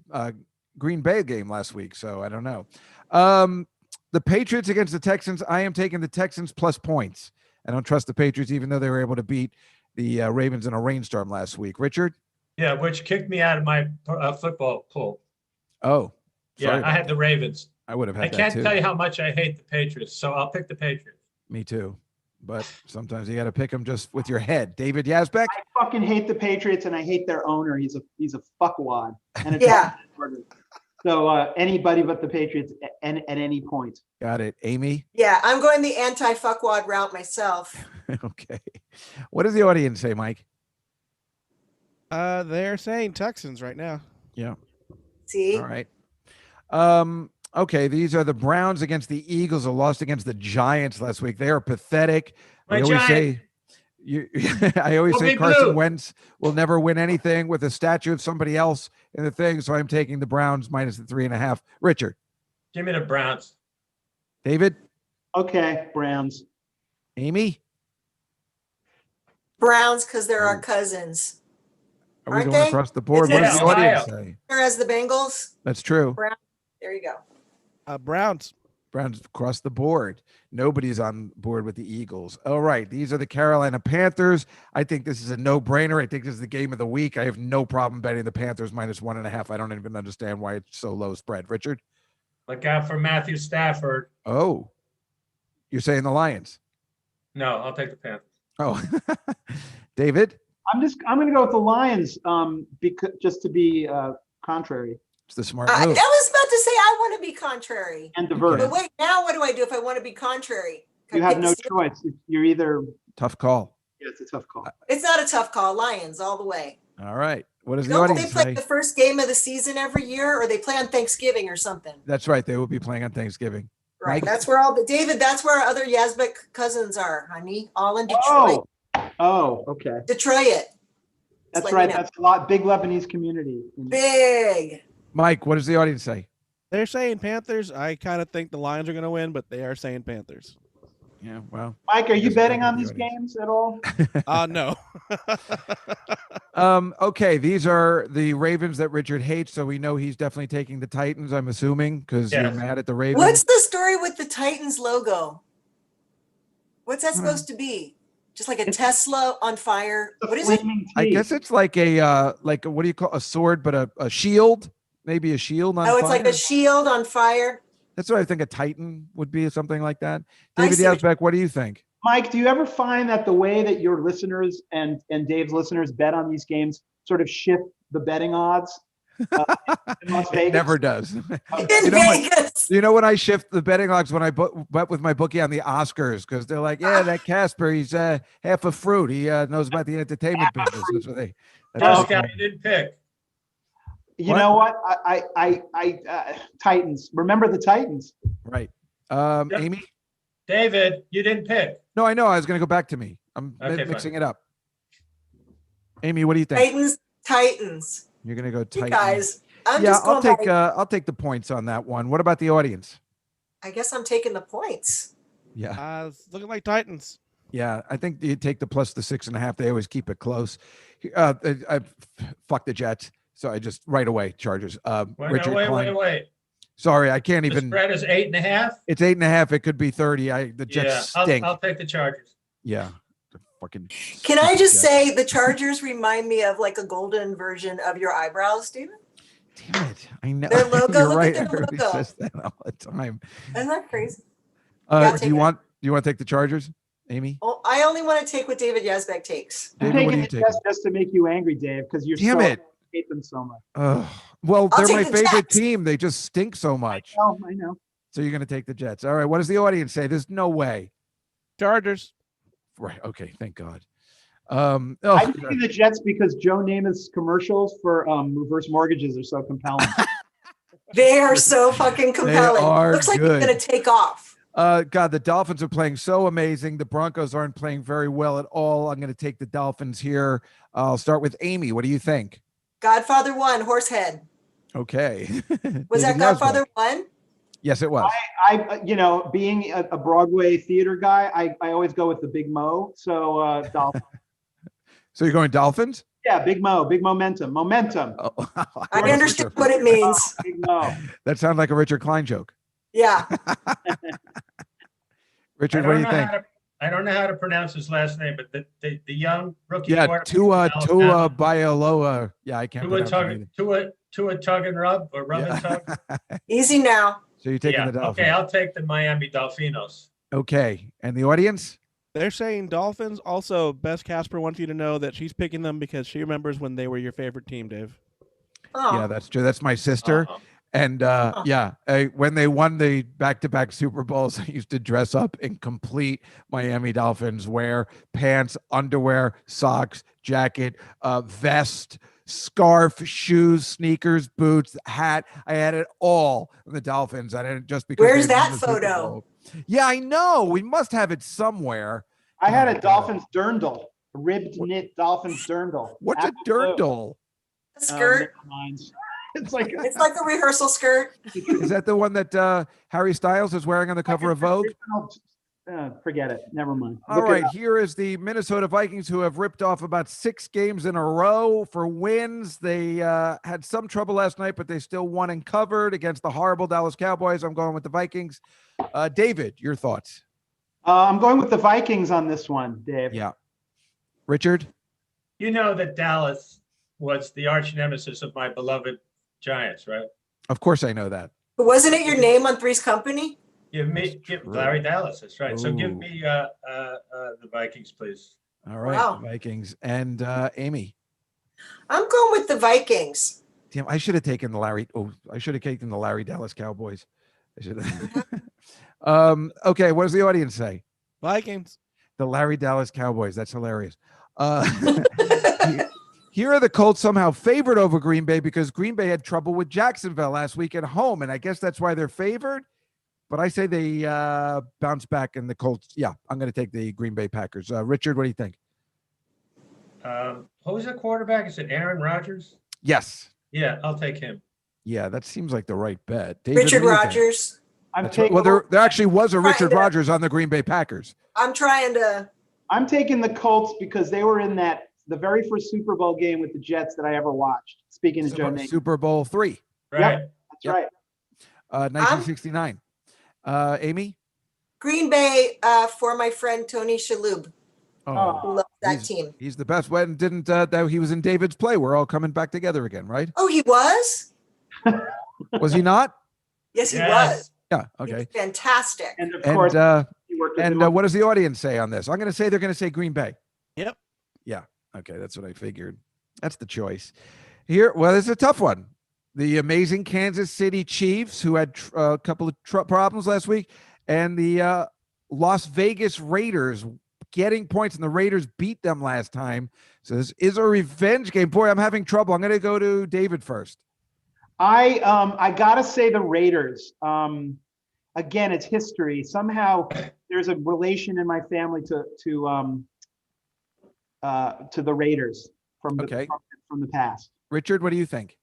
Green Bay game last week, so I don't know. The Patriots against the Texans. I am taking the Texans plus points. I don't trust the Patriots, even though they were able to beat the Ravens in a rainstorm last week. Richard? Yeah, which kicked me out of my football pool. Oh, Yeah, sorry. I had the Ravens. I would have had I that can't too. tell you how much I hate the Patriots, so I'll pick the Patriots. Me too. But sometimes you got to pick them just with your head. David Yazbek? I fucking hate the Patriots, and I hate their owner. He's a fuckwad. And it's Yeah. So anybody but the Patriots at any point. Got it. Amy? Yeah, I'm going the anti-fuckwad route myself. Okay. What does the audience say, Mike? They're saying Texans right now. Yeah. See? All right. Okay, these are the Browns against the Eagles, who lost against the Giants last week. They are pathetic. My I always Giant. say I always Go say Big Carson Blue. Wentz will never win anything with a statue of somebody else in the thing. So I'm taking the Browns minus the 3.5. Richard? Give me the Browns. David? Okay, Browns. Amy? Browns, because they're our cousins. Are we Aren't going they? across the board? It's What does the Ohio. audience say? They're as the Bengals. That's true. There you go. Browns. Browns across the board. Nobody's on board with the Eagles. All right. These are the Carolina Panthers. I think this is a no-brainer. I think this is the game of the week. I have no problem betting the Panthers -1.5. I don't even understand why it's so low spread. Richard? Look out for Matthew Stafford. Oh, you're saying the Lions? No, I'll take the Panthers. Oh, David? I'm going to go with the Lions because just to be contrary. It's the smart I move. was about to say I want to be contrary. And diverse. But wait, now what do I do if I want to be contrary? Can You I have pick no the Steelers? choice. You're either. Tough call. Yeah, it's a tough call. It's not a tough call. Lions all the way. All right. What does the Don't they audience play say? the first game of the season every year, or they play on Thanksgiving or something? That's right. They will be playing on Thanksgiving. Right. Mike? That's where David. That's where our other Yazbeck cousins are, honey. All in Detroit. Oh, okay. Detroit. That's let right. you know. That's a lot. Big Lebanese community. Big. Mike, what does the audience say? They're saying Panthers. I kind of think the Lions are going to win, but they are saying Panthers. Yeah, well. Mike, are you Just betting look at on the these audience. games at all? No. Okay, these are the Ravens that Richard hates, so we know he's definitely taking the Titans, I'm assuming, because you're Yes. mad at the Ravens. What's the story with the Titans logo? What's that supposed to be? Just like a Tesla on fire? The What is it? flaming I tea. guess it's like like what do you call a sword, but a shield? Maybe a shield on Oh, it's fire? like a shield on fire. That's what I think a Titan would be, something like that. I David see what Yazbek, what do you think? Mike, do you ever find that the way that your listeners and Dave's listeners bet on these games sort of shift the betting odds in Las Vegas? It never does. In You know what? Vegas. You know when I shift the betting odds when I bet with my bookie on the Oscars, because they're like, yeah, that Casper, he's half a fruit. He knows about the entertainment business. That's what they. That's Just what they got call you didn't pick. You What? know what? Titans. Remember the Titans. right. Yep. Amy? David, you didn't pick. No, I know. I was going to go back to me. I'm Okay, mixing fine. it up. Amy, what do you think? Titans. You're going to go You Titans. guys. I'm Yeah, just going by. I'll take the points on that one. What about the audience? I guess I'm taking the points. Yeah. It's looking like Titans. Yeah, I think you take the plus the 6.5. They always keep it close. Fuck the Jets. So I just right away Chargers. Richard Kline. Wait. Sorry, I can't The even. spread is 8.5. It's 8.5. It could be 30. The Yeah, Jets stink. I'll take the Chargers. Yeah, the fucking. Can I stupid just Jets. say the Chargers remind me of like a golden version of your eyebrows, Steven? Damn it! I know. Their logo, You're look at right. their Everybody logo. says that all the time. Isn't that crazy? Yeah, Do you take want? Do you want to take the Chargers, Amy? Oh, I only want to take what David Yazbek takes. I'm David, what taking do the you take? Jets just to make you angry, Dave, because you're Damn so it. hate them so much. Well, I'll they're my take the favorite Jets. team. They just stink so much. Oh, I know. So you're going to take the Jets. All right. What does the audience say? There's no way. Chargers. Right. Okay. Thank God. I'm taking the Jets because Joe Namath's commercials for reverse mortgages are so compelling. They are so fucking compelling. are Looks like good. it's going to take off. God, the Dolphins are playing so amazing. The Broncos aren't playing very well at all. I'm going to take the Dolphins here. I'll start with Amy. What do you think? Godfather 1, Horsehead. Okay. Was that David Godfather Yazbek. 1? Yes, it was. Being a Broadway theater guy, I always go with the Big Mo. So Dolphins. So you're going Dolphins? Yeah, Big Mo, big momentum. Oh, I understand what it means. Big Mo. That sounds like a Richard Kline joke. Yeah. Richard, what do you think? I don't know how to pronounce his last name, but the young rookie. Yeah, quarterback Tua from Alabama, Bailoa. Yeah, I can't pronounce it either. Tua tug and rub or rub and tug. Easy now. So you're taking Yeah. the Dolphins. Okay, I'll take the Miami Dolphinos. Okay. And the audience? They're saying Dolphins. Also, Bess Casper wants you to know that she's picking them because she remembers when they were your favorite team, Dave. Oh, Yeah, that's true. That's my sister. Uh-huh. And when they won the back-to-back Super Bowls, I used to dress up in complete Miami Dolphins wear, pants, underwear, socks, jacket, vest, scarf, shoes, sneakers, boots, hat. I had it all in the Dolphins. I didn't just because. Where's they won that the Super photo? Bowl. Yeah, I know. We must have it somewhere. I had a Dolphins dirndl, a ribbed knit Dolphins dirndl. What's a Apple blue. dirndl? a skirt. Never mind. It's like It's like a rehearsal skirt. Is that the one that Harry Styles is wearing on the cover of Vogue? Forget it. Never mind. All Look it right, up. here is the Minnesota Vikings, who have ripped off about 6 games in a row for wins. They had some trouble last night, but they still won and covered against the horrible Dallas Cowboys. I'm going with the Vikings. David, your thoughts? I'm going with the Vikings on this one, Dave. Yeah. Richard? You know that Dallas was the arch nemesis of my beloved Giants, right? Of course I know that. But wasn't it your name on Three's Company? Give true. Larry Dallas. That's right. So give Ooh. me the Vikings, please. All right, Wow. Vikings. And Amy? I'm going with the Vikings. Damn, I should have taken the Larry. Oh, I should have taken the Larry Dallas Cowboys. I should have. Okay, what does the audience say? Vikings. The Larry Dallas Cowboys. That's hilarious. Here are the Colts somehow favored over Green Bay because Green Bay had trouble with Jacksonville last week at home, and I guess that's why they're favored. But I say they bounce back, and the Colts. Yeah, I'm going to take the Green Bay Packers. Richard, what do you think? Who was the quarterback? Is it Aaron Rodgers? Yes. Yeah, I'll take him. Yeah, that seems like the right bet. David, Richard what do you think? Rodgers. I'm That's right. taking. Well, there actually was a Richard Kinda. Rodgers on the Green Bay Packers. I'm trying to. I'm taking the Colts because they were in the very first Super Bowl game with the Jets that I ever watched. Speaking of Joe Namath. Super Bowl III, Right. That's right. 1969. Amy? Green Bay for my friend Tony Shalhoub, Oh, who loves that he's- team. He's the best. When didn't that he was in David's play? We're all coming back together again, right? Oh, he was? Was he not? Yes, he Yes. was. Yeah. He Okay. was fantastic. And of And course, he worked with him on- what does the audience say on this? I'm going to say they're going to say Green Bay. Yep. Yeah. Okay, that's what I figured. That's the choice. Here, well, it's a tough one. The amazing Kansas City Chiefs, who had a couple of problems last week, and the Las Vegas Raiders getting points, and the Raiders beat them last time. So this is a revenge game. Boy, I'm having trouble. I'm going to go to David first. I gotta say the Raiders. Again, it's history. Somehow there's a relation in my family to the Raiders from Okay. from the past. Richard, what do you think?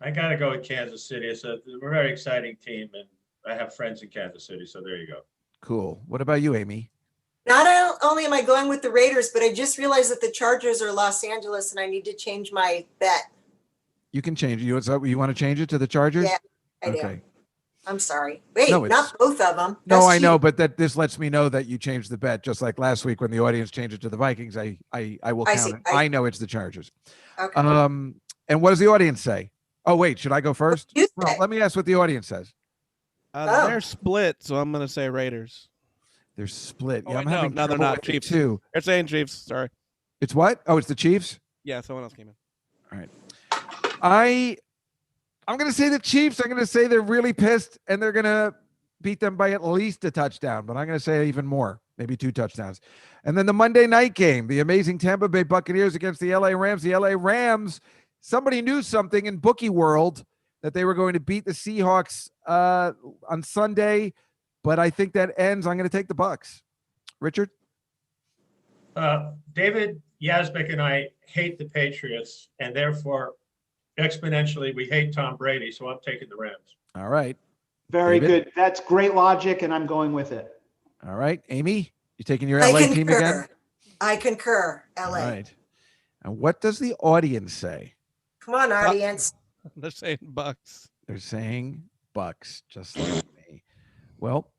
I got to go with Kansas City. It's a very exciting team, and I have friends in Kansas City, so there you go. Cool. What about you, Amy? Not only am I going with the Raiders, but I just realized that the Chargers are Los Angeles and I need to change my bet. You can change it. You want to change it to the Chargers? Yeah, I do. Okay. I'm sorry. Wait, No, it's- not both of them. No, That's I know, cheating. but that this lets me know that you changed the bet, just like last week when the audience changed it to the Vikings. I will I count see. it. I know it's the Chargers. Okay. And what does the audience say? Oh, wait, should I go first? You Well, say. let me ask what the audience says. Oh. They're split, so I'm going to say Raiders. They're split. Oh, Yeah, I'm wait, no, having no, they're trouble not. with it Chiefs. too. They're saying Chiefs. Sorry. It's what? Oh, it's the Chiefs. Yeah, someone else came in. I'm going to say the Chiefs. I'm going to say they're really pissed, and they're going to beat them by at least a touchdown, but I'm going to say even more, maybe 2 touchdowns. And then the Monday night game, the amazing Tampa Bay Buccaneers against the LA Rams. The LA Rams, somebody knew something in bookie world that they were going to beat the Seahawks on Sunday, but I think that ends. I'm going to take the Bucs. Richard? David Yazbek and I hate the Patriots, and therefore exponentially we hate Tom Brady, so I'm taking the Rams. All right. Very David? good. That's great logic, and I'm going with it. All right. Amy, you taking your I LA team concur. again? I concur. LA. All right. And what does the audience say? Come on, audience. They're saying Bucks. They're saying Bucks, just like me. Well,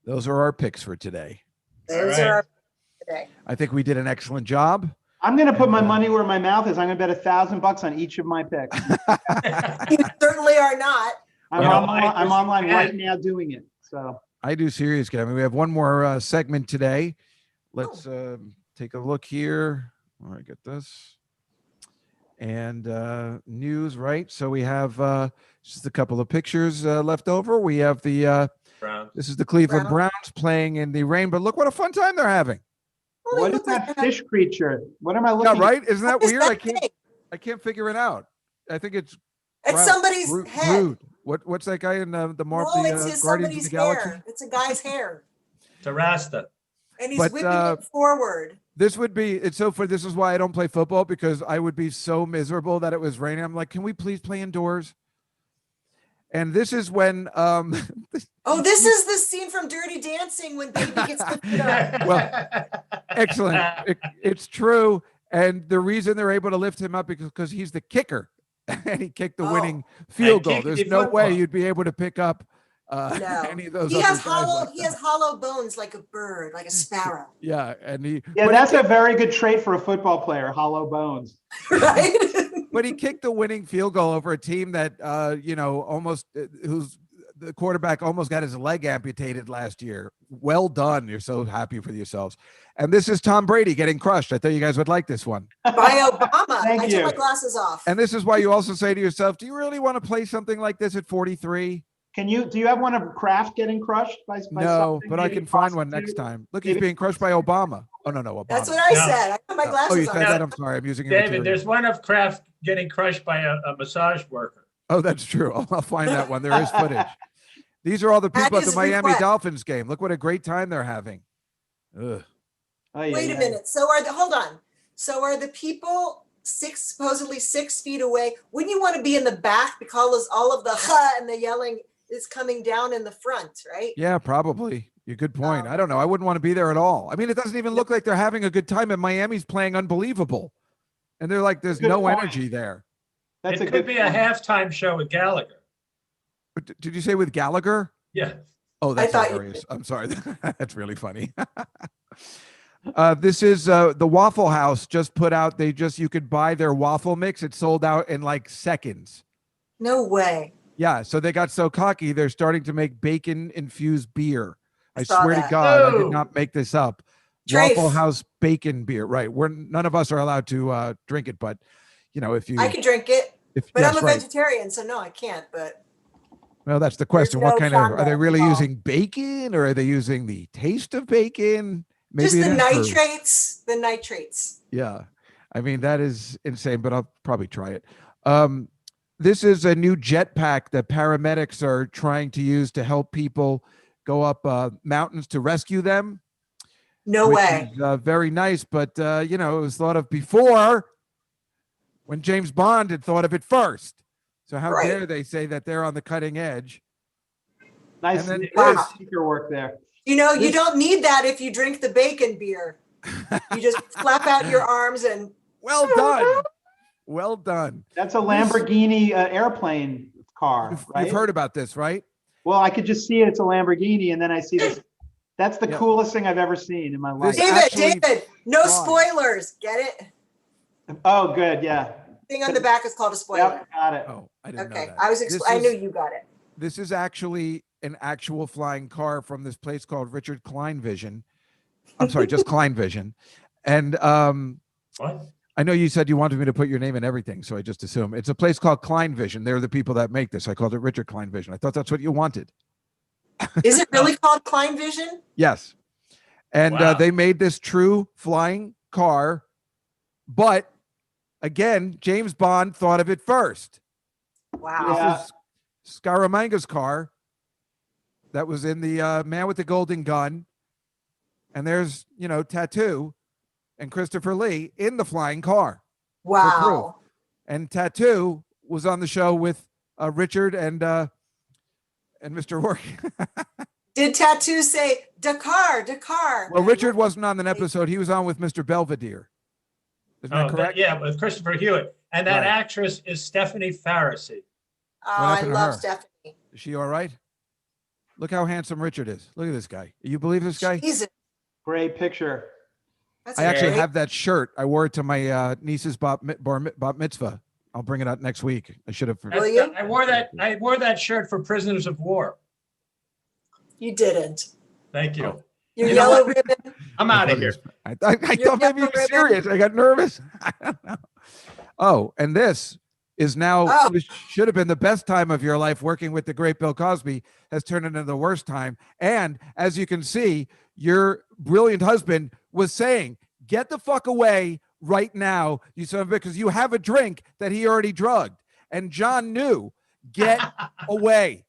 those are our picks for today. Those right. are our today. I think we did an excellent job. I'm going to put my money where my mouth is. I'm going to bet $1,000 on each of my picks. You certainly are not. I'm online right now doing it. So I do serious game. We have one more segment today. Let's take a look here. All right, get this. And news, right? So we have just a couple of pictures left over. We have the Browns. this is the Cleveland Browns. Browns playing in the rain, but look what a fun time they're having. Well, what they is look like that they fish creature? What am I Yeah, looking right? Isn't that What is weird? that thing? I can't figure it out. I think it's It's Brown. somebody's Groot. head. What's that guy in the No, Guardians of somebody's the Galaxy? hair. It's a guy's hair. It's a Rasta. And he's But, whipping it forward. This would be it's so for this is why I don't play football, because I would be so miserable that it was raining. I'm like, can we please play indoors? And this is when Oh, this is the scene from Dirty Dancing when Baby gets lifted up. Well, excellent. It's true. And the reason they're able to lift him up is because he's the kicker and he kicked the winning field goal. kicked There's the no way football. you'd be able to pick up No. any of those. He other has guys hollow. like He that. has hollow bones like a bird, like a sparrow. Yeah, and he. Yeah, but that's he a very good trait for a football player, hollow bones. Right? But he kicked the winning field goal over a team that almost whose the quarterback almost got his leg amputated last year. Well done. You're so happy for yourselves. And this is Tom Brady getting crushed. I thought you guys would like this one. By Obama. Thank I you. took my glasses off. And this is why you also say to yourself, do you really want to play something like this at 43? Do you have one of Kraft getting crushed by No, something? but I Maybe can find one prostitute? next time. Look, he's being crushed by Obama. Oh, no, Obama. That's what I No. said. I put my Oh, glasses you on. said that? I'm sorry. I'm using your David, material. there's one of Kraft getting crushed by a massage worker. Oh, that's true. I'll find that one. There is footage. These are all the people at the his Miami request. Dolphins game. Look what a great time they're having. Ugh. Oh, yeah, Wait a yeah. minute. Hold on. So are the people supposedly 6 feet away? Wouldn't you want to be in the back because all of the ha and the yelling is coming down in the front, right? Yeah, probably. You're good point. Oh. I don't know. I wouldn't want to be there at all. I mean, it doesn't even look like they're having a good time, and Miami's playing unbelievable. And they're like, there's Good no point. energy there. That's It a could good be a point. halftime show with Gallagher. Did you say with Gallagher? Yeah. Oh, that's thought you hilarious. I'm sorry. That's really funny. This is the Waffle House just put out. You could buy their waffle mix. It sold out in like seconds. No way. Yeah. So they got so cocky. They're starting to make bacon infused beer. I saw swear to that. God, I did No. not make this up. Trafe. Waffle House bacon beer. Right. None of us are allowed to drink it, but if you, I can drink it, but yes, I'm a right. vegetarian, so no, I can't. But Well, that's the question. no What kind of, are they fondant really at all. using bacon or are they using the taste of bacon? Maybe just the it is true. nitrates, the nitrates. Yeah. I mean, that is insane, but I'll probably try it. This is a new jetpack that paramedics are trying to use to help people go up mountains to rescue them. No which way. is, very nice, but it was thought of before when James Bond had thought of it first. So how Right. dare they say that they're on the cutting edge? Nice, And then nice this- speaker work there. You This- don't need that if you drink the bacon beer. You just flap out your arms and Well done. Well done. That's a Lamborghini airplane car, right? You've heard about this, right? Well, I could just see it. It's a Lamborghini, and then I see this. That's the Yeah. coolest thing I've ever seen in my life. This- David, actually no flies. spoilers. Get it? Oh, good. Yeah. Thing on the back is called a spoiler. Yep, got it. Oh, I didn't know Okay, that. I knew you got it. This is actually an actual flying car from this place called Richard Kline Vision. I'm sorry, just Kline Vision. And What? I know you said you wanted me to put your name and everything, so I just assume it's a place called Kline Vision. They're the people that make this. I called it Richard Kline Vision. I thought that's what you wanted. Is it really called Kline Vision? Yes. And Wow. they made this true flying car, but again, James Bond thought of it first. Wow. This Yeah. is Scaramanga's car that was in the Man with the Golden Gun. And there's, Tattoo and Christopher Lee in the flying car. Wow. And Tattoo was on the show with Richard and Mr. Rourke. Did Tattoo say Dakar, Dakar? Well, Richard wasn't on an episode. He was on with Mr. Belvedere. Isn't that correct? Yeah, with Christopher Hewitt. And that Right. actress is Stephanie Faracy. Oh, What I happened to love her? Stephanie. Is she all right? Look how handsome Richard is. Look at this guy. You believe this guy? Jesus. Great picture. That's I actually great. have that shirt. I wore it to my niece's bat mitzvah. I'll bring it out next week. I should have. Will you? I wore that shirt for Prisoners of War. You didn't. Thank you. Oh. Your You know yellow what? ribbon. I'm out of here. I thought maybe you yellow were ribbon. serious. I got nervous. I don't know. Oh, and this is now Oh. this should have been the best time of your life working with the great Bill Cosby has turned into the worst time. And as you can see, your brilliant husband was saying, "Get the fuck away right now, you son of a," because you have a drink that he already drugged. And John knew, "Get away."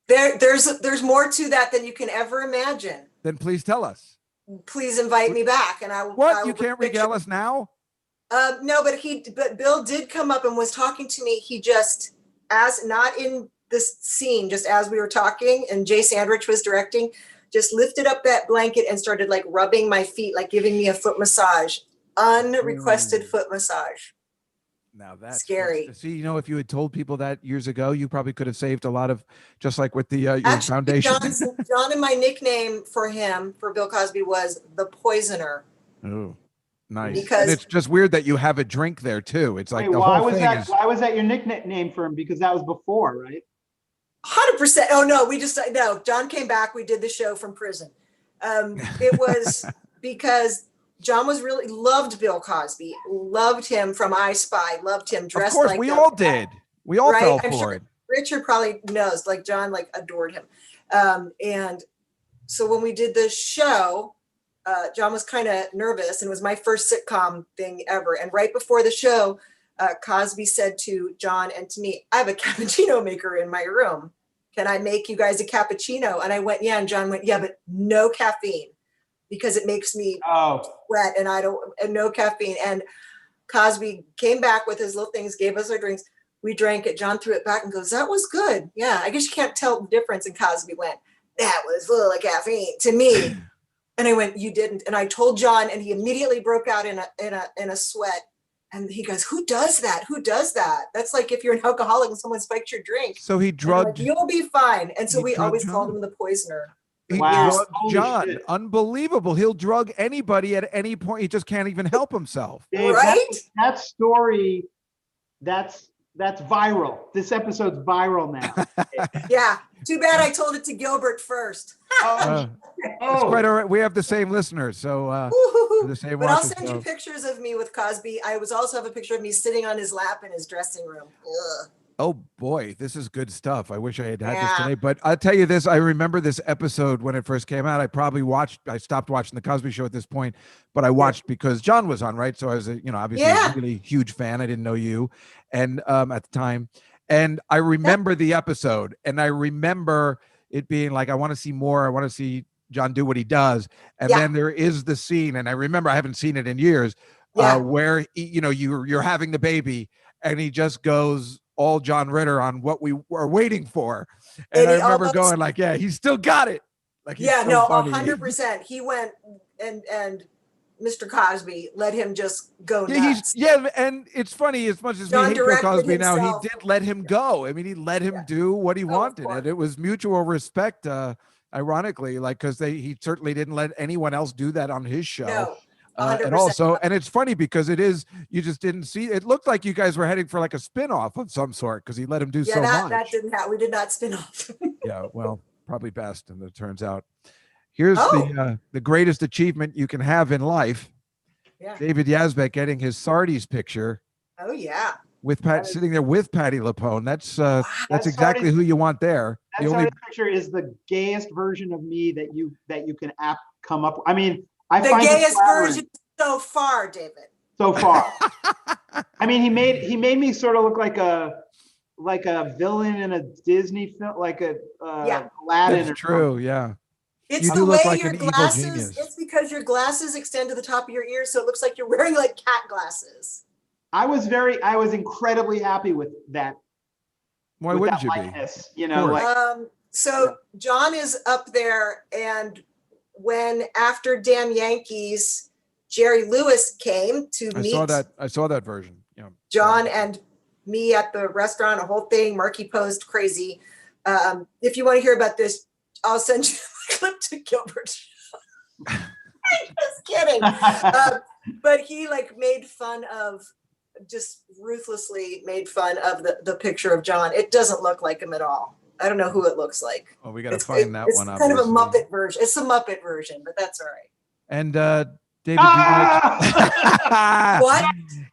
There's more to that than you can ever imagine. Then please tell us. Please invite me back, and I will. What? I will You can't bring regale us now? No, but Bill did come up and was talking to me. He just, as not in this scene just as we were talking, and Jay Sandrich was directing, just lifted up that blanket and started like rubbing my feet, like giving me a foot massage, unrequested foot massage. Now that's scary. See, you know, if you had told people that years ago, you probably could have saved a lot of, just like with the your Actually, foundation. John and my nickname for him, for Bill Cosby, was the Poisoner. Oh, nice. Because and it's just weird that you have a drink there too. It's like Wait, the why whole was thing that? is. Why was that your nickname for him? Because that was before, right? 100%. Oh no, no. John came back. We did the show from prison. It was because John was really loved Bill Cosby, loved him from I Spy, loved him dressed. Of course, like we him. all did. We all Right? fell I'm for sure it. Richard probably knows. Like John, like adored him. And so when we did the show, John was kind of nervous, and it was my first sitcom thing ever. And right before the show, Cosby said to John and to me, "I have a cappuccino maker in my room. Can I make you guys a cappuccino?" And I went, "Yeah." And John went, "Yeah, but no caffeine, because it makes me sweat, and and no caffeine." And Cosby came back with his little things, gave us our drinks. We drank it. John threw it back and goes, "That was good. Yeah, I guess you can't tell the difference." And Cosby went, "That was full of caffeine to me." And I went, "You didn't." And I told John, and he immediately broke out in a sweat. And he goes, "Who does that? Who does that? That's like if you're an alcoholic and someone spikes your drink." So he drugged. Like, "You'll be fine." And so we always John. called him the Poisoner. He Wow. drugged Holy John. shit. Unbelievable. He'll drug anybody at any point. He just can't even help himself. Dave, Right? that story, that's viral. This episode's viral now. Yeah. Too bad I told it to Gilbert first. It's quite all right. We have the same listeners, so Woo-hoo-hoo. the same But I'll watchers, send you so. pictures of me with Cosby. I also have a picture of me sitting on his lap in his dressing room. Ugh. Oh boy, this is good stuff. I wish I had this Yeah. today. But I'll tell you this, I remember this episode when it first came out. I stopped watching the Cosby Show at this point, but I watched because John was on, right? So I was, obviously a really huge fan. I didn't know you and at the time. And I remember the episode, and I remember it being like, I want to see more. I want to see John do what he does. And then there is the scene, and I remember, I haven't seen it in years, where you're having the baby, and he just goes all John Ritter on what we were waiting for. And I remember going like, yeah, he's still got it. Like, he's so funny. 100%. He went and Mr. Cosby let him just go Yeah, nuts. And it's funny, as much as John we hate Bill directed Cosby now, himself. he did let him go. I mean, he let him do what he wanted, course. and it was mutual respect. Ironically, like, because he certainly didn't let anyone else do that on his show. No, And 100%. also, and it's funny because you just didn't see. It looked like you guys were heading for like a spin-off of some sort because he let him do so much. That didn't happen. We did not spin off. Yeah, well, probably best, and it turns out. Here's the greatest achievement you can have in life. Yeah. David Yazbek getting his Sardi's picture Oh yeah. with sitting there with Patty LuPone. That's exactly Sardi's- who you want there. That picture is the gayest version of me that you can come up with. I mean, The find it gayest flattering version so far, David. so far. I mean, he made me sort of look like a villain in a Disney film, like a Aladdin. That's true. Yeah. It's You the do way look like your an evil glasses. genius. It's because your glasses extend to the top of your ears, so it looks like you're wearing like cat glasses. I was incredibly happy with that. Why with wouldn't that you be? likeness, course. So John is up there, and when after Damn Yankees, Jerry Lewis came to meet I saw that version. Yeah. John and me at the restaurant, a whole thing. Marky posed crazy. If you want to hear about this, I'll send you a clip to Gilbert. I'm just kidding. But he made fun of, just ruthlessly made fun of the picture of John. It doesn't look like him at all. I don't know who it looks like. Well, we got to find that one. It's kind of a obviously. Muppet version. It's a Muppet version, but that's all right. And David, do you want What?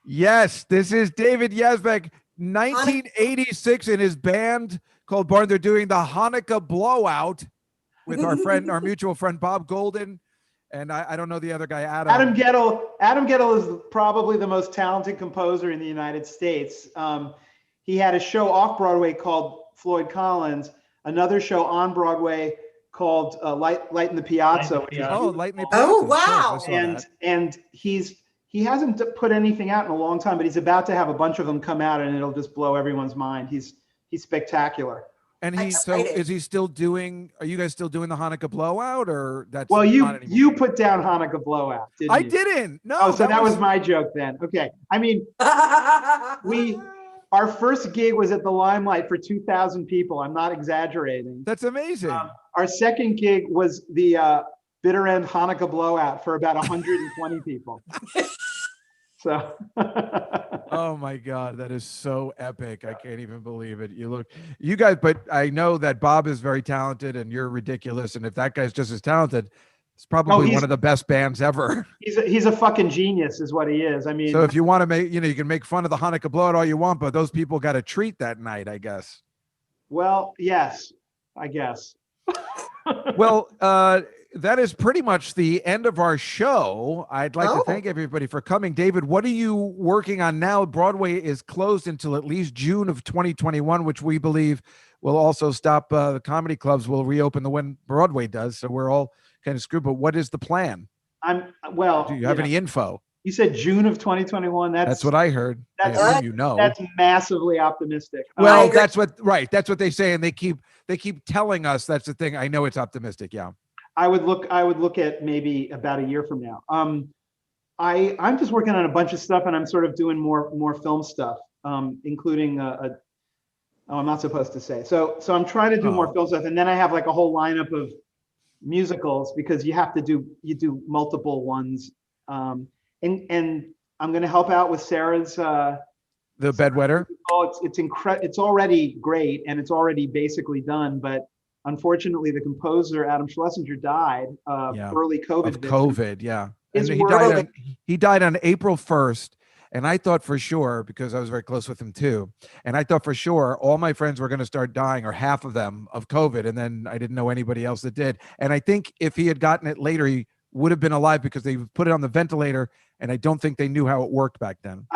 Yes, this is David Yazbek, 1986, in his band called Barn. They're doing the Hanukkah Blowout with our mutual friend Bob Golden, and I don't know the other guy, Adam. Adam Gettle is probably the most talented composer in the United States. He had a show off Broadway called Floyd Collins, another show on Broadway called Light in the Piazza. Light in the Piazza. Oh, Of course, wow. I saw that. And he hasn't put anything out in a long time, but he's about to have a bunch of them come out, and it'll just blow everyone's mind. He's spectacular. And so is he still doing? Are you guys still doing the Hanukkah blowout, or that's Well, not you put down Hanukkah blowout, didn't you? I didn't. No. Oh, so that was my joke then. Okay. I mean, our first gig was at the Limelight for 2,000 people. I'm not exaggerating. That's amazing. Our second gig was the Bitter End Hanukkah blowout for about 120 people. So. Oh my God, that is so epic. I can't even believe it. You guys, but I know that Bob is very talented and you're ridiculous. And if that guy's just as talented, it's probably one of the best bands ever. He's a fucking genius is what he is. I mean, so if you want to make, you can make fun of the Hanukkah blowout all you want, but those people got a treat that night, I guess. Well, yes, I guess. Well, that is pretty much the end of our show. I'd like to thank everybody for coming. David, what are you working on now? Broadway is closed until at least June of 2021, which we believe will also stop the comedy clubs will reopen when Broadway does. So we're all kind of screwed. But what is the plan? Do you have any info? You said June of 2021. That's what I heard. That's That's massively optimistic. Well, that's what they say, and they keep telling us that's the thing. I know it's optimistic. Yeah. I would look at maybe about a year from now. I'm just working on a bunch of stuff, and I'm sort of doing more film stuff, including I'm not supposed to say. So I'm trying to do more film stuff, and then I have like a whole lineup of musicals because you do multiple ones. And I'm going to help out with Sarah's The Bedwetter. Oh, it's already great, and it's already basically done, but unfortunately, the composer Adam Schlesinger died early COVID. Yeah. And he died on April 1st, and I thought for sure, because I was very close with him too, and I thought for sure all my friends were going to start dying, or half of them, of COVID, and then I didn't know anybody else that did. And I think if he had gotten it later, he would have been alive because they put it on the ventilator, and I don't think they knew how it worked back then.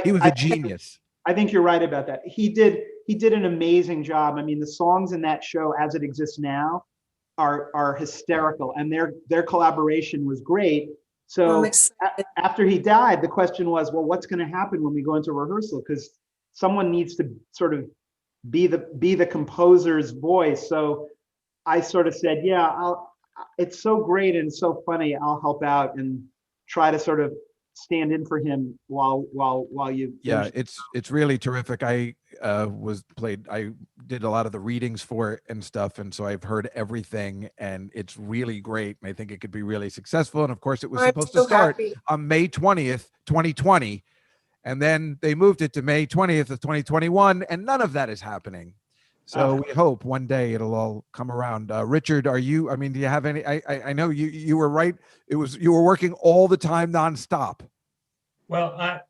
He was a genius. I think you're right about that. He did an amazing job. I mean, the songs in that show as it exists now are hysterical, and their collaboration was great. So after he died, the question was, well, what's going to happen when we go into rehearsal? Because someone needs to sort of be the composer's voice. So I sort of said, yeah, it's so great and so funny. I'll help out and try to sort of stand in for him while you. Yeah, it's really terrific. I did a lot of the readings for it and stuff, and so I've heard everything, and it's really great, and I think it could be really successful. And of course it was supposed to start on May 20th 2020, and then they moved it to May 20th of 2021, and none of that is happening. So we hope one day it'll all come around. Richard, do you have any? I know you were right. You were working all the time nonstop. Well, I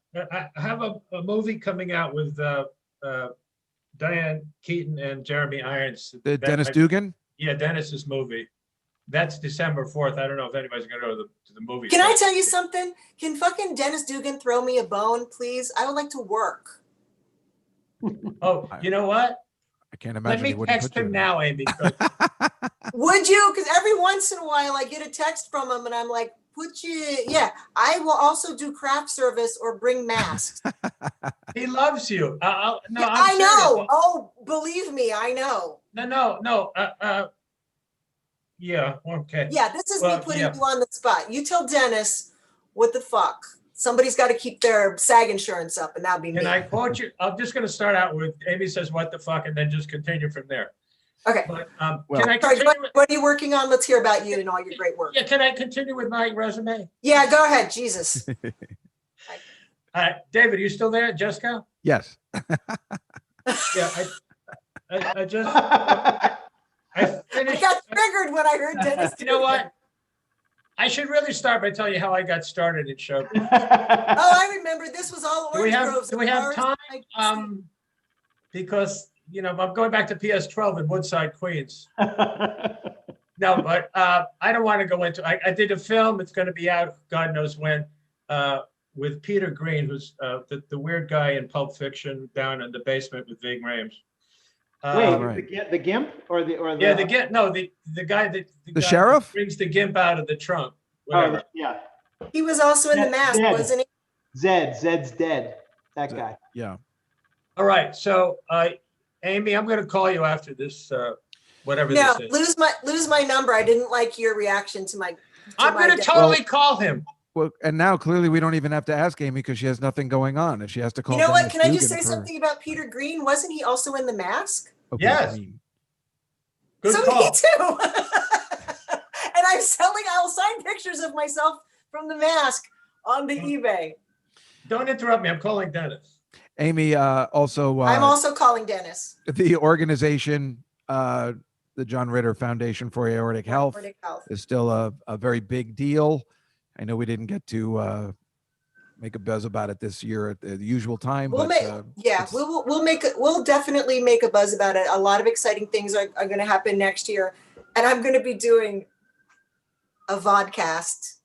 have a movie coming out with Diane Keaton and Jeremy Irons. Dennis Dugan? Yeah, Dennis's movie. That's December 4th. I don't know if anybody's going to go to the movie. Can I tell you something? Can fucking Dennis Dugan throw me a bone, please? I would like to work. Oh, you know what? I can't imagine. Let me text him now, Amy. Would you? Because every once in a while I get a text from him and I'm like, I will also do craft service or bring masks. He loves you. I know. Oh, believe me, I know. No. Yeah, okay. Yeah, this is me putting you on the spot. You tell Dennis, what the fuck? Somebody's got to keep their SAG insurance up, and that'll be me. Can I quote you? I'm just going to start out with Amy says, what the fuck, and then just continue from there. Okay. But, can I continue? What are you working on? Let's hear about you and all your great work. Yeah, can I continue with my resume? Yeah, go ahead. Jesus. David, are you still there, Juskow? Yes. Yeah, I just finished. I got triggered when I heard Dennis. You know what? I should really start by telling you how I got started in show. I remember this was all orange groves. Do we have time? Because I'm going back to PS12 in Woodside, Queens. No, but I don't want to go into. I did a film. It's going to be out, God knows when, with Peter Green, who's the weird guy in Pulp Fiction, down in the basement with Ving Rhames. Wait, the GIMP or the the GIMP? No, the guy that the sheriff brings the GIMP out of the trunk. Whatever. Yeah. He was also in The Mask, wasn't he? Zed's dead. That guy. Yeah. All right. So Amy, I'm going to call you after this, whatever No, this is. lose my number. I didn't like your reaction to my. I'm going to totally call him. Well, and now clearly we don't even have to ask Amy because she has nothing going on, and she has to call. You know what? Dennis Can I just Dugan say for- something about Peter Green? Wasn't he also in The Mask? Okay, Yes. Green. Good So call. me too. And I'll sign pictures of myself from The Mask on the eBay. Don't interrupt me. I'm calling Dennis. Amy, also, I'm also calling Dennis. the organization, the John Ritter Foundation for Aortic Health, Aortic Health. is still a very big deal. I know we didn't get to make a buzz about it this year at the usual time, We'll but we'll definitely make a buzz about it. A lot of exciting things are going to happen next year, and I'm going to be doing a vodcast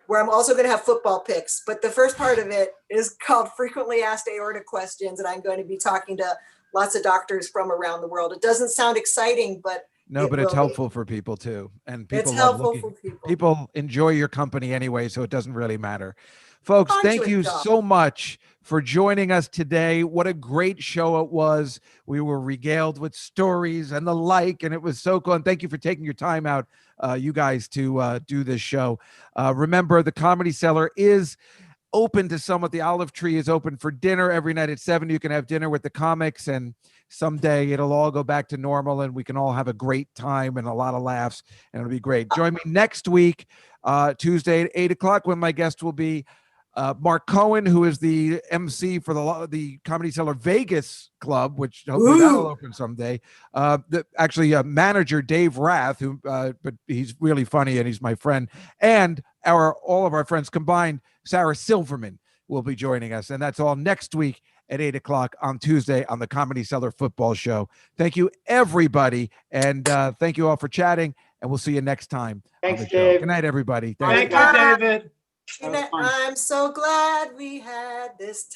where I'm also going to have football picks. But the first part of it is called Frequently Asked Aortic Questions, and I'm going to be talking to lots of doctors from around the world. It doesn't sound exciting, but but it's helpful for people too, and people it's love helpful looking. for people. People enjoy your company anyway, so it doesn't really matter. Folks, Aren't thank you a you dog? so much for joining us today. What a great show it was. We were regaled with stories and the like, and it was so cool. And thank you for taking your time out, you guys, to do this show. Remember, the Comedy Cellar is open to some. The Olive Tree is open for dinner every night at 7. You can have dinner with the comics, and someday it'll all go back to normal and we can all have a great time and a lot of laughs, and it'll be great. Join me next week, Tuesday at 8 o'clock, when my guest will be Mark Cohen, who is the MC for the Comedy Cellar Vegas Club, which hopefully that'll open someday. Manager Dave Rath, who but he's really funny and he's my friend, and all of our friends combined, Sarah Silverman, will be joining us, and that's all next week at 8 o'clock on Tuesday on the Comedy Cellar Football Show. Thank you, everybody, and thank you all for chatting, and we'll see you next time. Thanks, on the show. Dave. Good night, everybody. Thank you. you, David. I'm so glad we had this time.